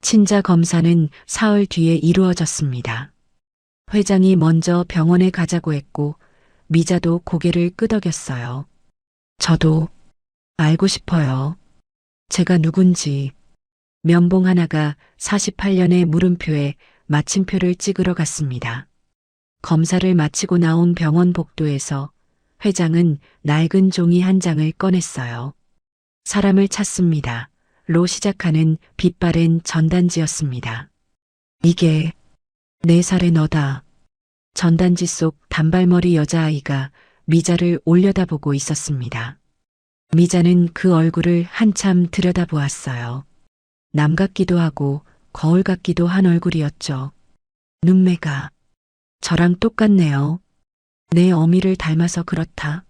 친자 검사는 사흘 뒤에 이루어졌습니다. 회장이 먼저 병원에 가자고 했고 미자도 고개를 끄덕였어요. 저도 알고 싶어요. 제가 누군지. 면봉 하나가 48년의 물음표에 마침표를 찍으러 갔습니다. 검사를 마치고 나온 병원 복도에서 회장은 낡은 종이 한 장을 꺼냈어요. 사람을 찾습니다. 로 시작하는 빛바랜 전단지였습니다. 이게 4살의 너다. 전단지 속 단발머리 여자아이가 미자를 올려다보고 있었습니다. 미자는 그 얼굴을 한참 들여다보았어요. 남 같기도 하고 거울 같기도 한 얼굴이었죠. 눈매가 저랑 똑같네요. 내 어미를 닮아서 그렇다.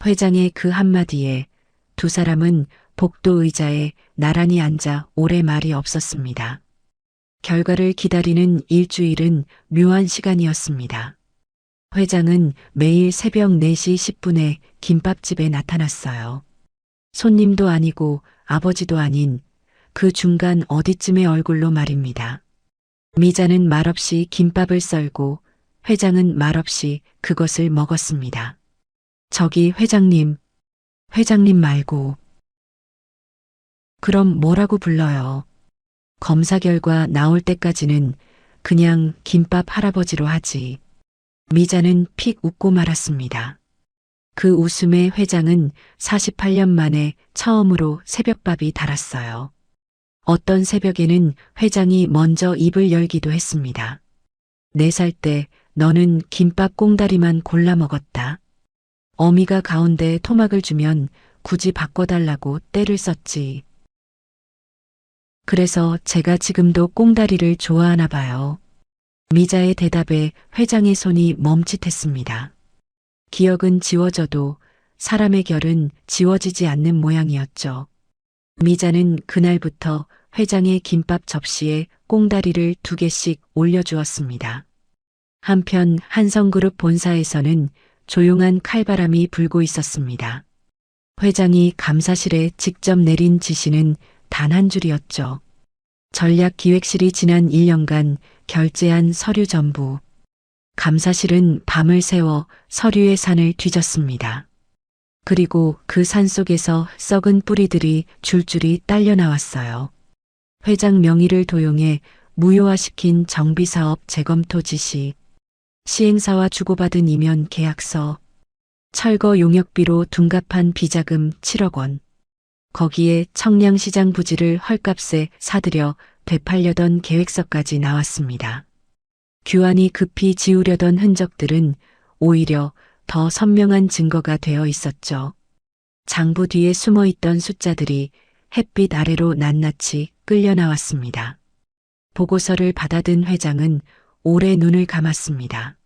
회장의 그 한마디에 두 사람은 복도 의자에 나란히 앉아 오래 말이 없었습니다. 결과를 기다리는 일주일은 묘한 시간이었습니다. 회장은 매일 새벽 4시 10분에 김밥집에 나타났어요. 손님도 아니고 아버지도 아닌 그 중간 어디쯤의 얼굴로 말입니다. 미자는 말없이 김밥을 썰고 회장은 말없이 그것을 먹었습니다. 저기 회장님 말고. 그럼 뭐라고 불러요? 검사 결과 나올 때까지는 그냥 김밥 할아버지로 하지. 미자는 픽 웃고 말았습니다. 그 웃음에 회장은 48년 만에 처음으로 새벽밥이 달았어요. 어떤 새벽에는 회장이 먼저 입을 열기도 했습니다. 4살 때 너는 김밥 꽁다리만 골라 먹었다. 어미가 가운데 토막을 주면 굳이 바꿔달라고 떼를 썼지. 그래서 제가 지금도 꽁다리를 좋아하나 봐요. 미자의 대답에 회장의 손이 멈칫했습니다. 기억은 지워져도 사람의 결은 지워지지 않는 모양이었죠. 미자는 그날부터 회장의 김밥 접시에 꽁다리를 2개씩 올려주었습니다. 한편 한성그룹 본사에서는 조용한 칼바람이 불고 있었습니다. 회장이 감사실에 직접 내린 지시는 단 한 줄이었죠. 전략기획실이 지난 1년간 결제한 서류 전부. 감사실은 밤을 새워 서류의 산을 뒤졌습니다. 그리고 그 산 속에서 썩은 뿌리들이 줄줄이 딸려 나왔어요. 회장 명의를 도용해 무효화시킨 정비사업 재검토 지시, 시행사와 주고받은 이면 계약서, 철거 용역비로 둔갑한 비자금 7억 원, 거기에 청량시장 부지를 헐값에 사들여 되팔려던 계획서까지 나왔습니다. 규환이 급히 지우려던 흔적들은 오히려 더 선명한 증거가 되어 있었죠. 장부 뒤에 숨어 있던 숫자들이 햇빛 아래로 낱낱이 끌려 나왔습니다. 보고서를 받아든 회장은 오래 눈을 감았습니다.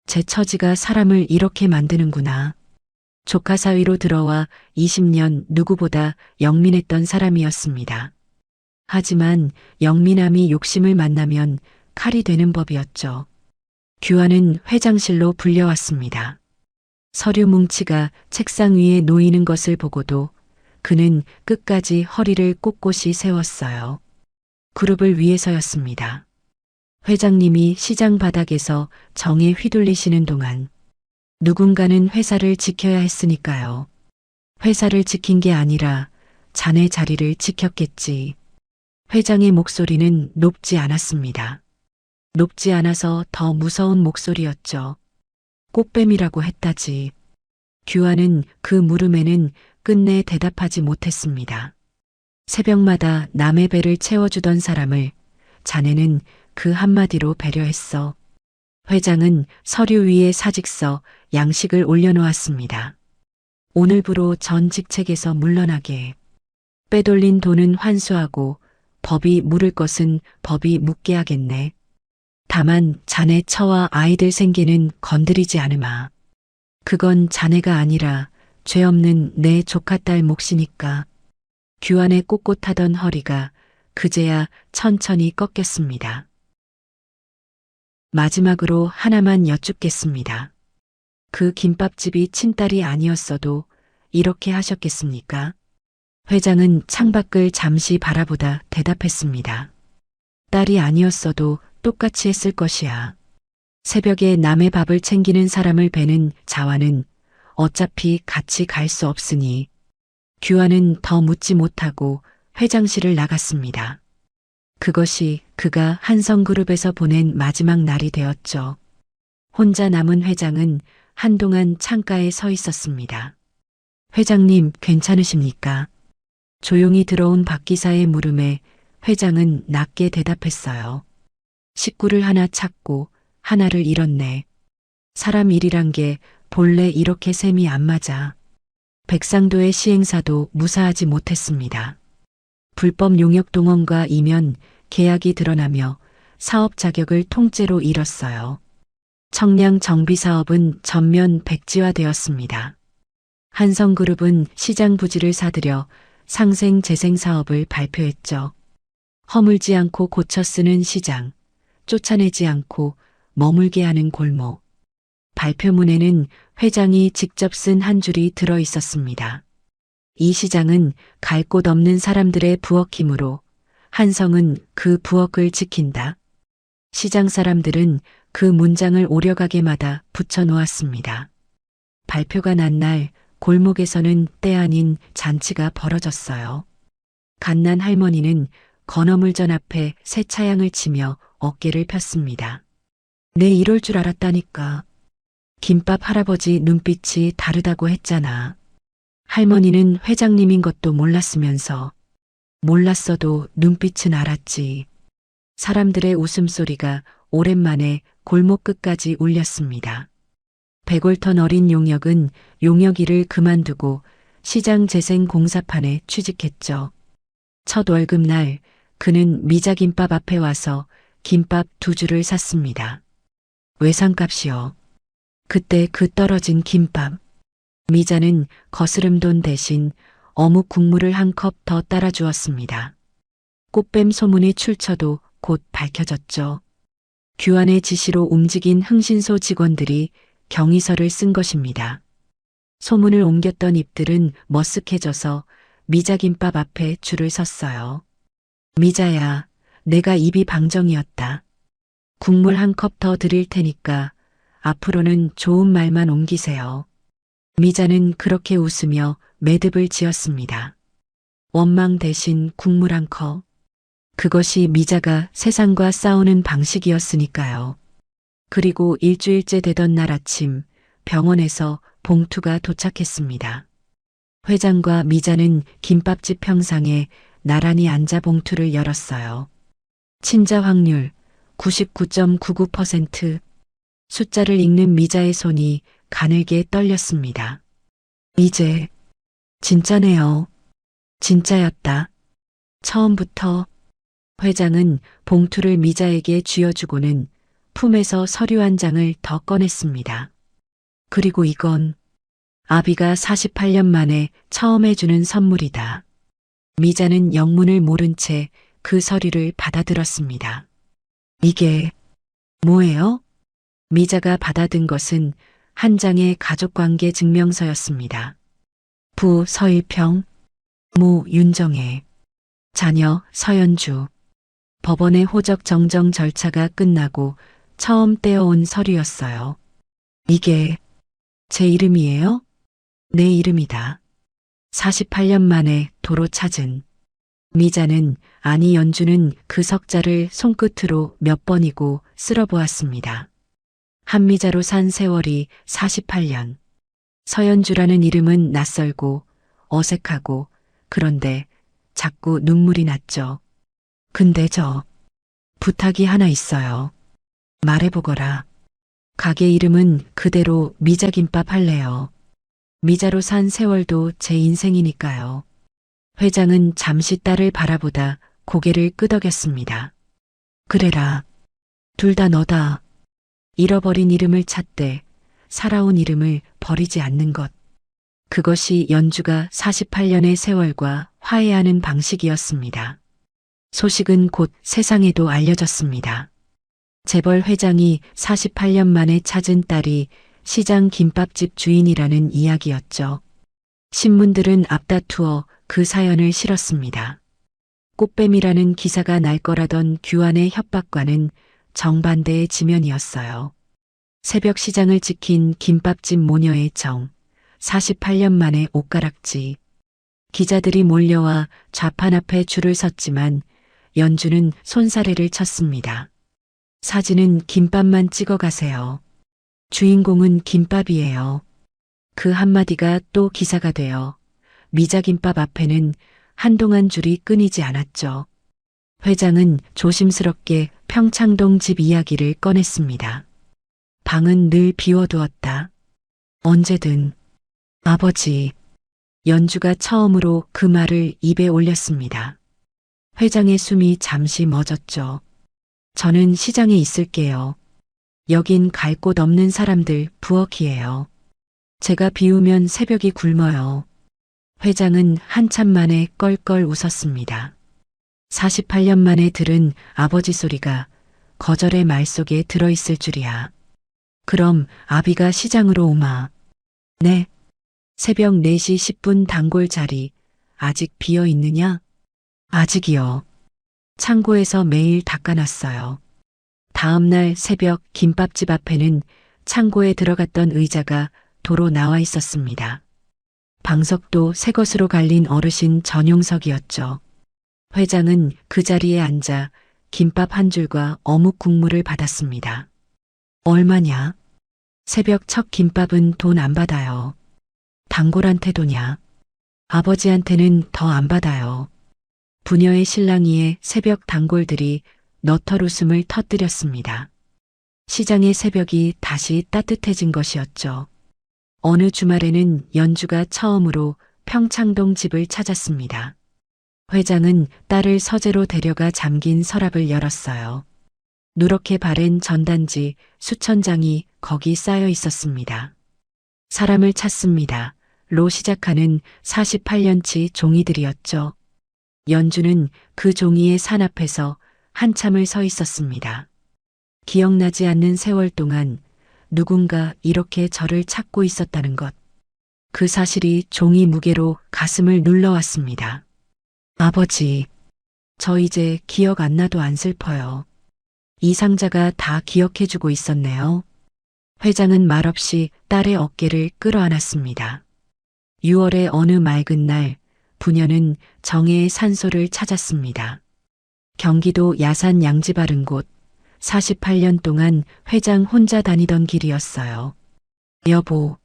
제 처지가 사람을 이렇게 만드는구나. 조카 사위로 들어와 20년 누구보다 영민했던 사람이었습니다. 하지만 영민함이 욕심을 만나면 칼이 되는 법이었죠. 규환은 회장실로 불려왔습니다. 서류 뭉치가 책상 위에 놓이는 것을 보고도 그는 끝까지 허리를 꼿꼿이 세웠어요. 그룹을 위해서였습니다. 회장님이 시장 바닥에서 정에 휘둘리시는 동안 누군가는 회사를 지켜야 했으니까요. 회사를 지킨 게 아니라 자네 자리를 지켰겠지. 회장의 목소리는 높지 않았습니다. 높지 않아서 더 무서운 목소리였죠. 꽃뱀이라고 했다지. 규환은 그 물음에는 끝내 대답하지 못했습니다. 새벽마다 남의 배를 채워주던 사람을 자네는 그 한마디로 배려했어. 회장은 서류 위에 사직서, 양식을 올려놓았습니다. 오늘부로 전 직책에서 물러나게. 빼돌린 돈은 환수하고 법이 물을 것은 법이 묻게 하겠네. 다만 자네 처와 아이들 생계는 건드리지 않으마. 그건 자네가 아니라 죄 없는 내 조카딸 몫이니까. 규환의 꼿꼿하던 허리가 그제야 천천히 꺾였습니다. 마지막으로 하나만 여쭙겠습니다. 그 김밥집이 친딸이 아니었어도 이렇게 하셨겠습니까? 회장은 창밖을 잠시 바라보다 대답했습니다. 딸이 아니었어도 똑같이 했을 것이야. 새벽에 남의 밥을 챙기는 사람을 베는 자와는 어차피 같이 갈 수 없으니. 규환은 더 묻지 못하고 회장실을 나갔습니다. 그것이 그가 한성그룹에서 보낸 마지막 날이 되었죠. 혼자 남은 회장은 한동안 창가에 서 있었습니다. 회장님, 괜찮으십니까? 조용히 들어온 박 기사의 물음에 회장은 낮게 대답했어요. 식구를 하나 찾고 하나를 잃었네. 사람 일이란 게 본래 이렇게 셈이 안 맞아. 백상도의 시행사도 무사하지 못했습니다. 불법 용역 동원과 이면 계약이 드러나며 사업 자격을 통째로 잃었어요. 청량 정비 사업은 전면 백지화되었습니다. 한성그룹은 시장 부지를 사들여 상생 재생 사업을 발표했죠. 허물지 않고 고쳐 쓰는 시장, 쫓아내지 않고 머물게 하는 골목. 발표문에는 회장이 직접 쓴 한 줄이 들어 있었습니다. 이 시장은 갈 곳 없는 사람들의 부엌 힘으로 한성은 그 부엌을 지킨다. 시장 사람들은 그 문장을 오려가게마다 붙여놓았습니다. 발표가 난 날 골목에서는 때 아닌 잔치가 벌어졌어요. 갓난 할머니는 건어물전 앞에 새 차양을 치며 어깨를 폈습니다. 내 이럴 줄 알았다니까. 김밥 할아버지 눈빛이 다르다고 했잖아. 할머니는 회장님인 것도 몰랐으면서. 몰랐어도 눈빛은 알았지. 사람들의 웃음소리가 오랜만에 골목 끝까지 울렸습니다. 100올 어린 용역은 용역 일을 그만두고 시장 재생 공사판에 취직했죠. 첫 월급날 그는 미자김밥 앞에 와서 김밥 2줄을 샀습니다. 외상값이요. 그때 그 떨어진 김밥. 미자는 거스름돈 대신 어묵 국물을 한 컵 더 따라 주었습니다. 꽃뱀 소문이 출처도 곧 밝혀졌죠. 규환의 지시로 움직인 흥신소 직원들이 경위서를 쓴 것입니다. 소문을 옮겼던 입들은 머쓱해져서 미자김밥 앞에 줄을 섰어요. 미자야, 내가 입이 방정이었다. 국물 한 컵 더 드릴 테니까 앞으로는 좋은 말만 옮기세요. 미자는 그렇게 웃으며 매듭을 지었습니다. 원망 대신 국물 한 컵. 그것이 미자가 세상과 싸우는 방식이었으니까요. 그리고 일주일째 되던 날 아침 병원에서 봉투가 도착했습니다. 회장과 미자는 김밥집 평상에 나란히 앉아 봉투를 열었어요. 친자 확률 99.99%. 숫자를 읽는 미자의 손이 가늘게 떨렸습니다. 이제 진짜네요. 진짜였다. 처음부터. 회장은 봉투를 미자에게 쥐어주고는 품에서 서류 한 장을 더 꺼냈습니다. 그리고 이건 아비가 48년 만에 처음 해주는 선물이다. 미자는 영문을 모른 채 그 서류를 받아들었습니다. 이게 뭐예요? 미자가 받아든 것은 한 장의 가족관계 증명서였습니다. 부 서일평, 모 윤정혜, 자녀 서연주. 법원의 호적 정정 절차가 끝나고 처음 떼어온 서류였어요. 이게 제 이름이에요? 내 이름이다. 48년 만에 도로 찾은 미자는, 아니 연주는 그 석자를 손끝으로 몇 번이고 쓸어보았습니다. 한미자로 산 세월이 48년. 서연주라는 이름은 낯설고 어색하고, 그런데 자꾸 눈물이 났죠. 근데 부탁이 하나 있어요. 말해보거라. 가게 이름은 그대로 미자김밥 할래요. 미자로 산 세월도 제 인생이니까요. 회장은 잠시 딸을 바라보다 고개를 끄덕였습니다. 그래라. 둘 다 너다. 잃어버린 이름을 찾되 살아온 이름을 버리지 않는 것. 그것이 연주가 48년의 세월과 화해하는 방식이었습니다. 소식은 곧 세상에도 알려졌습니다. 재벌 회장이 48년 만에 찾은 딸이 시장 김밥집 주인이라는 이야기였죠. 신문들은 앞다투어 그 사연을 실었습니다. 꽃뱀이라는 기사가 날 거라던 규환의 협박과는 정반대의 지면이었어요. 새벽 시장을 지킨 김밥집 모녀의 정, 48년 만에 옷가락지. 기자들이 몰려와 좌판 앞에 줄을 섰지만 연주는 손사래를 쳤습니다. 사진은 김밥만 찍어 가세요. 주인공은 김밥이에요. 그 한마디가 또 기사가 되어 미자김밥 앞에는 한동안 줄이 끊이지 않았죠. 회장은 조심스럽게 평창동 집 이야기를 꺼냈습니다. 방은 늘 비워두었다. 언제든. 아버지. 연주가 처음으로 그 말을 입에 올렸습니다. 회장의 숨이 잠시 멎었죠. 저는 시장에 있을게요. 여긴 갈 곳 없는 사람들 부엌이에요. 제가 비우면 새벽이 굶어요. 회장은 한참 만에 껄껄 웃었습니다. 48년 만에 들은 아버지 소리가 거절의 말 속에 들어있을 줄이야. 그럼 아비가 시장으로 오마. 네. 새벽 4시 10분 단골 자리 아직 비어 있느냐? 아직이요. 창고에서 매일 닦아놨어요. 다음날 새벽 김밥집 앞에는 창고에 들어갔던 의자가 도로 나와 있었습니다. 방석도 새 것으로 갈린 어르신 전용석이었죠. 회장은 그 자리에 앉아 김밥 한 줄과 어묵 국물을 받았습니다. 얼마냐? 새벽 첫 김밥은 돈 안 받아요. 단골한테 도냐? 아버지한테는 더 안 받아요. 부녀의 실랑이에 새벽 단골들이 너털 웃음을 터뜨렸습니다. 시장의 새벽이 다시 따뜻해진 것이었죠. 어느 주말에는 연주가 처음으로 평창동 집을 찾았습니다. 회장은 딸을 서재로 데려가 잠긴 서랍을 열었어요. 누렇게 바랜 전단지 수천 장이 거기 쌓여 있었습니다. 사람을 찾습니다. 로 시작하는 48년치 종이들이었죠. 연주는 그 종이의 산 앞에서 한참을 서 있었습니다. 기억나지 않는 세월 동안 누군가 이렇게 저를 찾고 있었다는 것. 그 사실이 종이 무게로 가슴을 눌러왔습니다. 아버지, 저 이제 기억 안 나도 안 슬퍼요. 이 상자가 다 기억해주고 있었네요. 회장은 말없이 딸의 어깨를 끌어안았습니다. 6월의 어느 맑은 날, 부녀는 정혜의 산소를 찾았습니다. 경기도 야산 양지 바른 곳, 48년 동안 회장 혼자 다니던 길이었어요. 여보.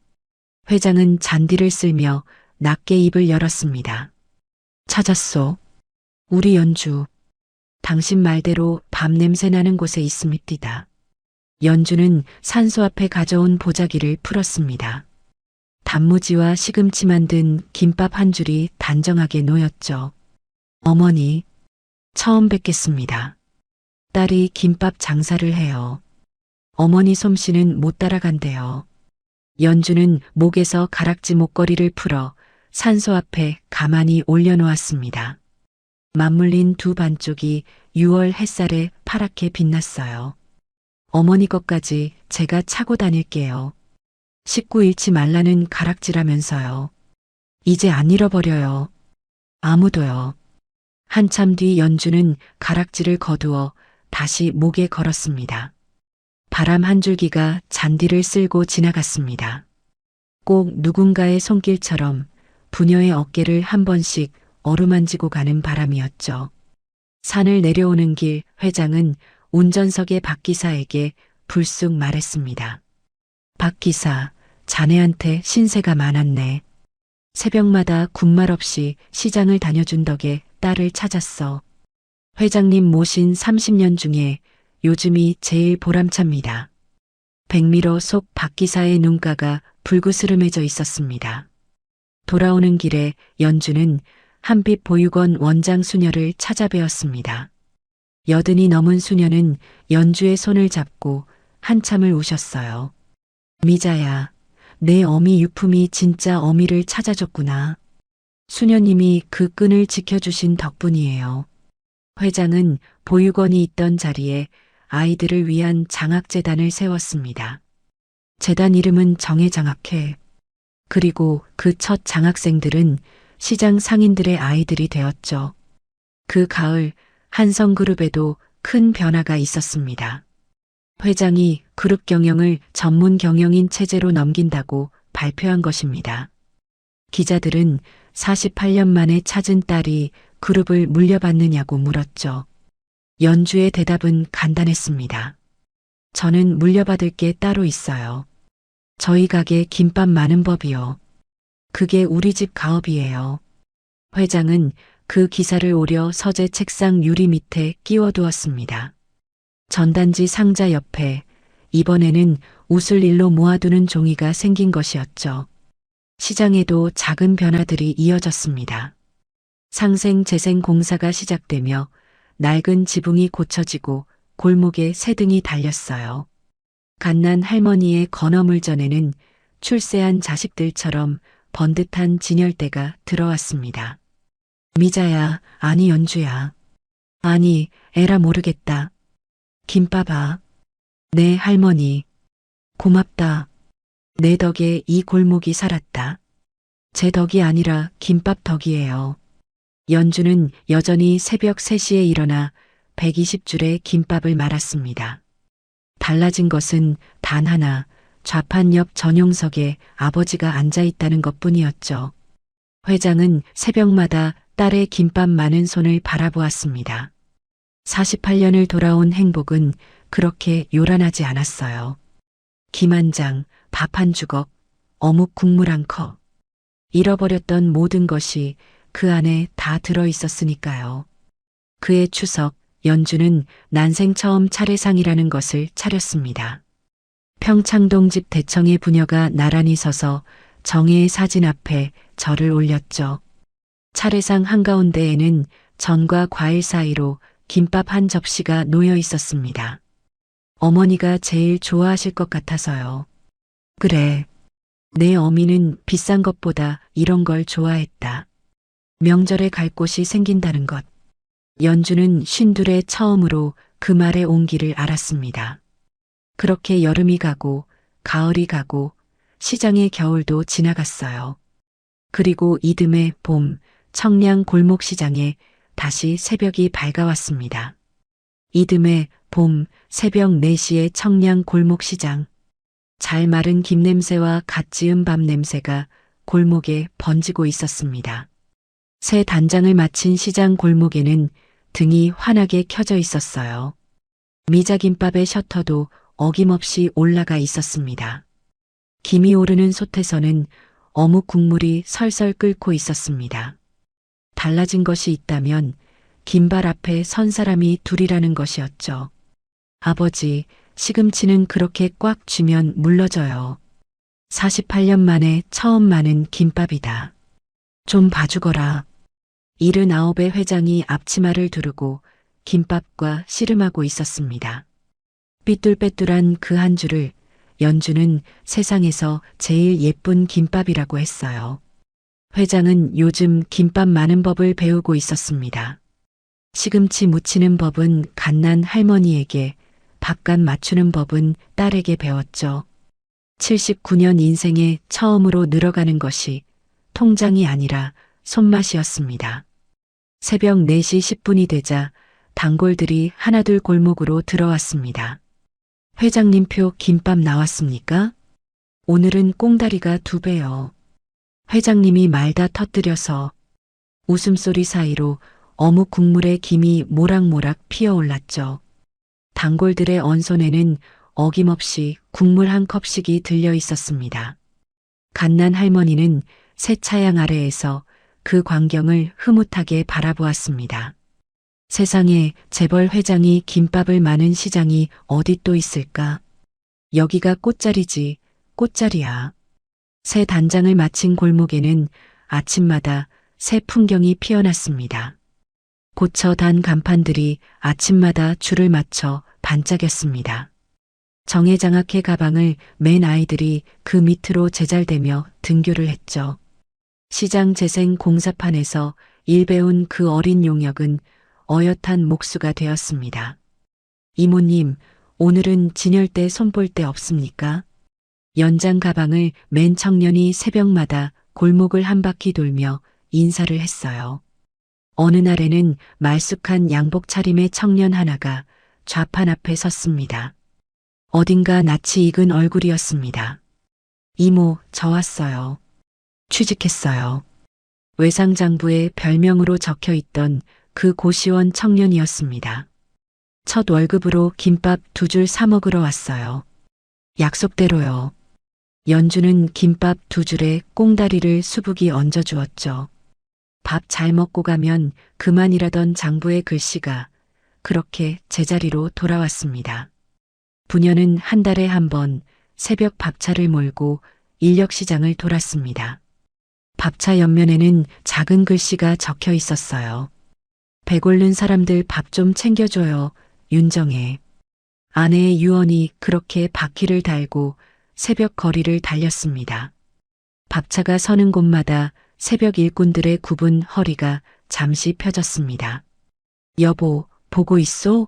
회장은 잔디를 쓸며 낮게 입을 열었습니다. 찾았소. 우리 연주. 당신 말대로 밤 냄새 나는 곳에 있음이띠다. 연주는 산소 앞에 가져온 보자기를 풀었습니다. 단무지와 시금치 만든 김밥 한 줄이 단정하게 놓였죠. 어머니, 처음 뵙겠습니다. 딸이 김밥 장사를 해요. 어머니 솜씨는 못 따라간대요. 연주는 목에서 가락지 목걸이를 풀어 산소 앞에 가만히 올려놓았습니다. 맞물린 두 반쪽이 6월 햇살에 파랗게 빛났어요. 어머니 것까지 제가 차고 다닐게요. 식구 잃지 말라는 가락지라면서요. 이제 안 잃어버려요. 아무도요. 한참 뒤 연주는 가락지를 거두어 다시 목에 걸었습니다. 바람 한 줄기가 잔디를 쓸고 지나갔습니다. 꼭 누군가의 손길처럼 부녀의 어깨를 한 번씩 어루만지고 가는 바람이었죠. 산을 내려오는 길 회장은 운전석의 박 기사에게 불쑥 말했습니다. 박 기사, 자네한테 신세가 많았네. 새벽마다 군말 없이 시장을 다녀준 덕에 딸을 찾았어. 회장님 모신 30년 중에 요즘이 제일 보람찹니다. 백미러 속 박 기사의 눈가가 불그스름해져 있었습니다. 돌아오는 길에 연주는 한빛 보육원 원장 수녀를 찾아뵈었습니다. 80이 넘은 수녀는 연주의 손을 잡고 한참을 우셨어요. 미자야, 내 어미 유품이 진짜 어미를 찾아줬구나. 수녀님이 그 끈을 지켜주신 덕분이에요. 회장은 보육원이 있던 자리에 아이들을 위한 장학재단을 세웠습니다. 재단 이름은 정해장학회. 그리고 그 첫 장학생들은 시장 상인들의 아이들이 되었죠. 그 가을 한성그룹에도 큰 변화가 있었습니다. 회장이 그룹 경영을 전문 경영인 체제로 넘긴다고 발표한 것입니다. 기자들은 48년 만에 찾은 딸이 그룹을 물려받느냐고 물었죠. 연주의 대답은 간단했습니다. 저는 물려받을 게 따로 있어요. 저희 가게 김밥 많은 법이요. 그게 우리 집 가업이에요. 회장은 그 기사를 오려 서재 책상 유리 밑에 끼워두었습니다. 전단지 상자 옆에 이번에는 웃을 일로 모아두는 종이가 생긴 것이었죠. 시장에도 작은 변화들이 이어졌습니다. 상생 재생 공사가 시작되며 낡은 지붕이 고쳐지고 골목에 새등이 달렸어요. 갓난 할머니의 건어물전에는 출세한 자식들처럼 번듯한 진열대가 들어왔습니다. 미자야, 아니 연주야. 아니, 에라 모르겠다. 김밥아. 네 할머니. 고맙다. 내 덕에 이 골목이 살았다. 제 덕이 아니라 김밥 덕이에요. 연주는 여전히 새벽 3시에 일어나 120줄의 김밥을 말았습니다. 달라진 것은 단 하나, 좌판 옆 전용석에 아버지가 앉아 있다는 것뿐이었죠. 회장은 새벽마다 딸의 김밥 많은 손을 바라보았습니다. 48년을 돌아온 행복은 그렇게 요란하지 않았어요. 김 한 장, 밥 한 주걱, 어묵 국물 한 컵. 잃어버렸던 모든 것이 그 안에 다 들어 있었으니까요. 그의 추석, 연주는 난생 처음 차례상이라는 것을 차렸습니다. 평창동 집 대청의 부녀가 나란히 서서 정혜의 사진 앞에 절을 올렸죠. 차례상 한가운데에는 전과 과일 사이로 김밥 한 접시가 놓여 있었습니다. 어머니가 제일 좋아하실 것 같아서요. 그래, 내 어미는 비싼 것보다 이런 걸 좋아했다. 명절에 갈 곳이 생긴다는 것. 연주는 쉰둘에 처음으로 그 말의 온기를 알았습니다. 그렇게 여름이 가고 가을이 가고 시장의 겨울도 지나갔어요. 그리고 이듬해 봄 청량 골목시장에 다시 새벽이 밝아왔습니다. 이듬해 봄 새벽 4시의 청량 골목시장. 잘 마른 김 냄새와 갓 지은 밥 냄새가 골목에 번지고 있었습니다. 새 단장을 마친 시장 골목에는 등이 환하게 켜져 있었어요. 미자김밥의 셔터도 어김없이 올라가 있었습니다. 김이 오르는 솥에서는 어묵 국물이 설설 끓고 있었습니다. 달라진 것이 있다면 김발 앞에 선 사람이 둘이라는 것이었죠. 아버지, 시금치는 그렇게 꽉 쥐면 물러져요. 48년 만에 처음 마는 김밥이다. 좀 봐주거라. 79의 회장이 앞치마를 두르고 김밥과 씨름하고 있었습니다. 삐뚤빼뚤한 그 한 줄을 연주는 세상에서 제일 예쁜 김밥이라고 했어요. 회장은 요즘 김밥 많은 법을 배우고 있었습니다. 시금치 무치는 법은 갓난 할머니에게, 밥간 맞추는 법은 딸에게 배웠죠. 79년 인생에 처음으로 늘어가는 것이 통장이 아니라 손맛이었습니다. 새벽 4시 10분이 되자 단골들이 하나둘 골목으로 들어왔습니다. 회장님표 김밥 나왔습니까? 오늘은 꽁다리가 2배요. 회장님이 말다 터뜨려서 웃음소리 사이로 어묵 국물에 김이 모락모락 피어올랐죠. 단골들의 언손에는 어김없이 국물 한 컵씩이 들려 있었습니다. 갓난 할머니는 새 차양 아래에서 그 광경을 흐뭇하게 바라보았습니다. 세상에 재벌 회장이 김밥을 마는 시장이 어디 또 있을까? 여기가 꽃자리지, 꽃자리야. 새 단장을 마친 골목에는 아침마다 새 풍경이 피어났습니다. 고쳐 단 간판들이 아침마다 줄을 맞춰 반짝였습니다. 정해장학회 가방을 맨 아이들이 그 밑으로 제잘대며 등교를 했죠. 시장 재생 공사판에서 일 배운 그 어린 용역은 어엿한 목수가 되었습니다. 이모님, 오늘은 진열대 손볼 데 없습니까? 연장 가방을 맨 청년이 새벽마다 골목을 한 바퀴 돌며 인사를 했어요. 어느 날에는 말쑥한 양복 차림의 청년 하나가 좌판 앞에 섰습니다. 어딘가 낯이 익은 얼굴이었습니다. 이모, 저 왔어요. 취직했어요. 외상장부에 별명으로 적혀 있던 그 고시원 청년이었습니다. 첫 월급으로 김밥 2줄 사 먹으러 왔어요. 약속대로요. 연주는 김밥 2줄에 꽁다리를 수북이 얹어주었죠. 밥 잘 먹고 가면 그만이라던 장부의 글씨가 그렇게 제자리로 돌아왔습니다. 부녀는 한 달에 한 번 새벽 밥차를 몰고 인력시장을 돌았습니다. 밥차 옆면에는 작은 글씨가 적혀 있었어요. 배고른 사람들 밥 좀 챙겨줘요, 윤정혜. 아내의 유언이 그렇게 바퀴를 달고 새벽 거리를 달렸습니다. 밥차가 서는 곳마다 새벽 일꾼들의 굽은 허리가 잠시 펴졌습니다. 여보, 보고 있소?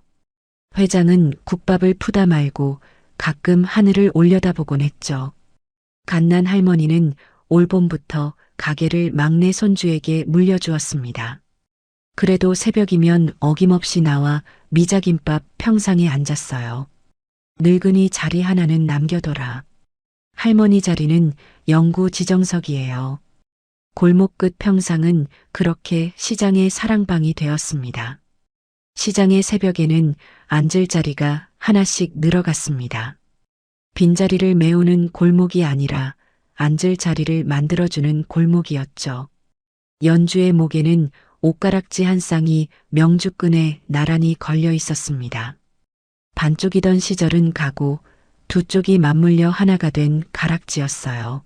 회장은 국밥을 푸다 말고 가끔 하늘을 올려다보곤 했죠. 갓난 할머니는 올봄부터 가게를 막내 손주에게 물려주었습니다. 그래도 새벽이면 어김없이 나와 미자김밥 평상에 앉았어요. 늙은이 자리 하나는 남겨둬라. 할머니 자리는 영구 지정석이에요. 골목 끝 평상은 그렇게 시장의 사랑방이 되었습니다. 시장의 새벽에는 앉을 자리가 하나씩 늘어갔습니다. 빈자리를 메우는 골목이 아니라 앉을 자리를 만들어주는 골목이었죠. 연주의 목에는 옷가락지 한 쌍이 명주끈에 나란히 걸려 있었습니다. 반쪽이던 시절은 가고 두 쪽이 맞물려 하나가 된 가락지였어요.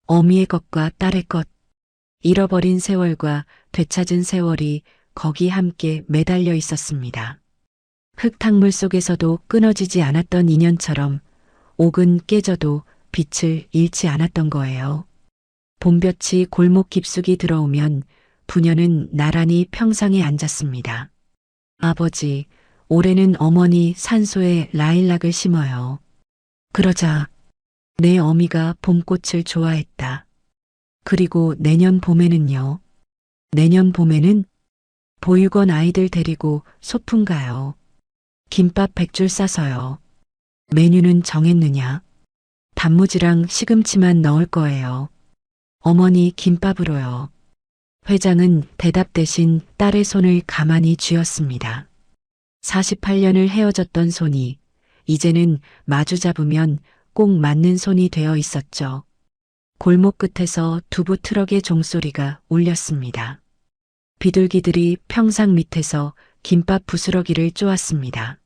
어미의 것과 딸의 것, 잃어버린 세월과 되찾은 세월이 거기 함께 매달려 있었습니다. 흙탕물 속에서도 끊어지지 않았던 인연처럼 옥은 깨져도 빛을 잃지 않았던 거예요. 봄볕이 골목 깊숙이 들어오면 부녀는 나란히 평상에 앉았습니다. 아버지, 올해는 어머니 산소에 라일락을 심어요. 그러자 내 어미가 봄꽃을 좋아했다. 그리고 내년 봄에는요. 내년 봄에는 보육원 아이들 데리고 소풍 가요. 김밥 100줄 싸서요. 메뉴는 정했느냐? 단무지랑 시금치만 넣을 거예요. 어머니 김밥으로요. 회장은 대답 대신 딸의 손을 가만히 쥐었습니다. 48년을 헤어졌던 손이 이제는 마주 잡으면 꼭 맞는 손이 되어 있었죠. 골목 끝에서 두부 트럭의 종소리가 울렸습니다. 비둘기들이 평상 밑에서 김밥 부스러기를 쪼았습니다.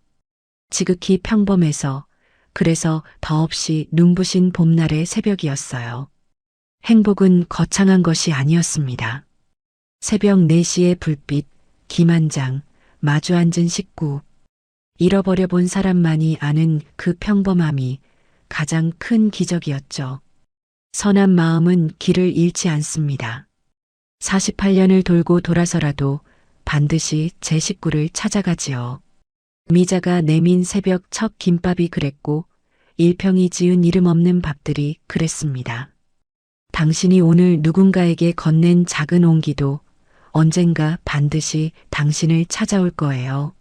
지극히 평범해서 그래서 더없이 눈부신 봄날의 새벽이었어요. 행복은 거창한 것이 아니었습니다. 새벽 4시의 불빛, 김 한 장, 마주 앉은 식구, 잃어버려 본 사람만이 아는 그 평범함이 가장 큰 기적이었죠. 선한 마음은 길을 잃지 않습니다. 48년을 돌고 돌아서라도 반드시 제 식구를 찾아가지요. 미자가 내민 새벽 첫 김밥이 그랬고 일평이 지은 이름 없는 밥들이 그랬습니다. 당신이 오늘 누군가에게 건넨 작은 온기도 언젠가 반드시 당신을 찾아올 거예요.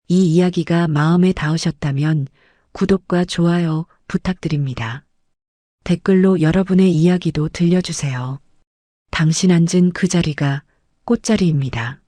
이 이야기가 마음에 닿으셨다면 구독과 좋아요 부탁드립니다. 댓글로 여러분의 이야기도 들려주세요. 당신 앉은 그 자리가 꽃자리입니다.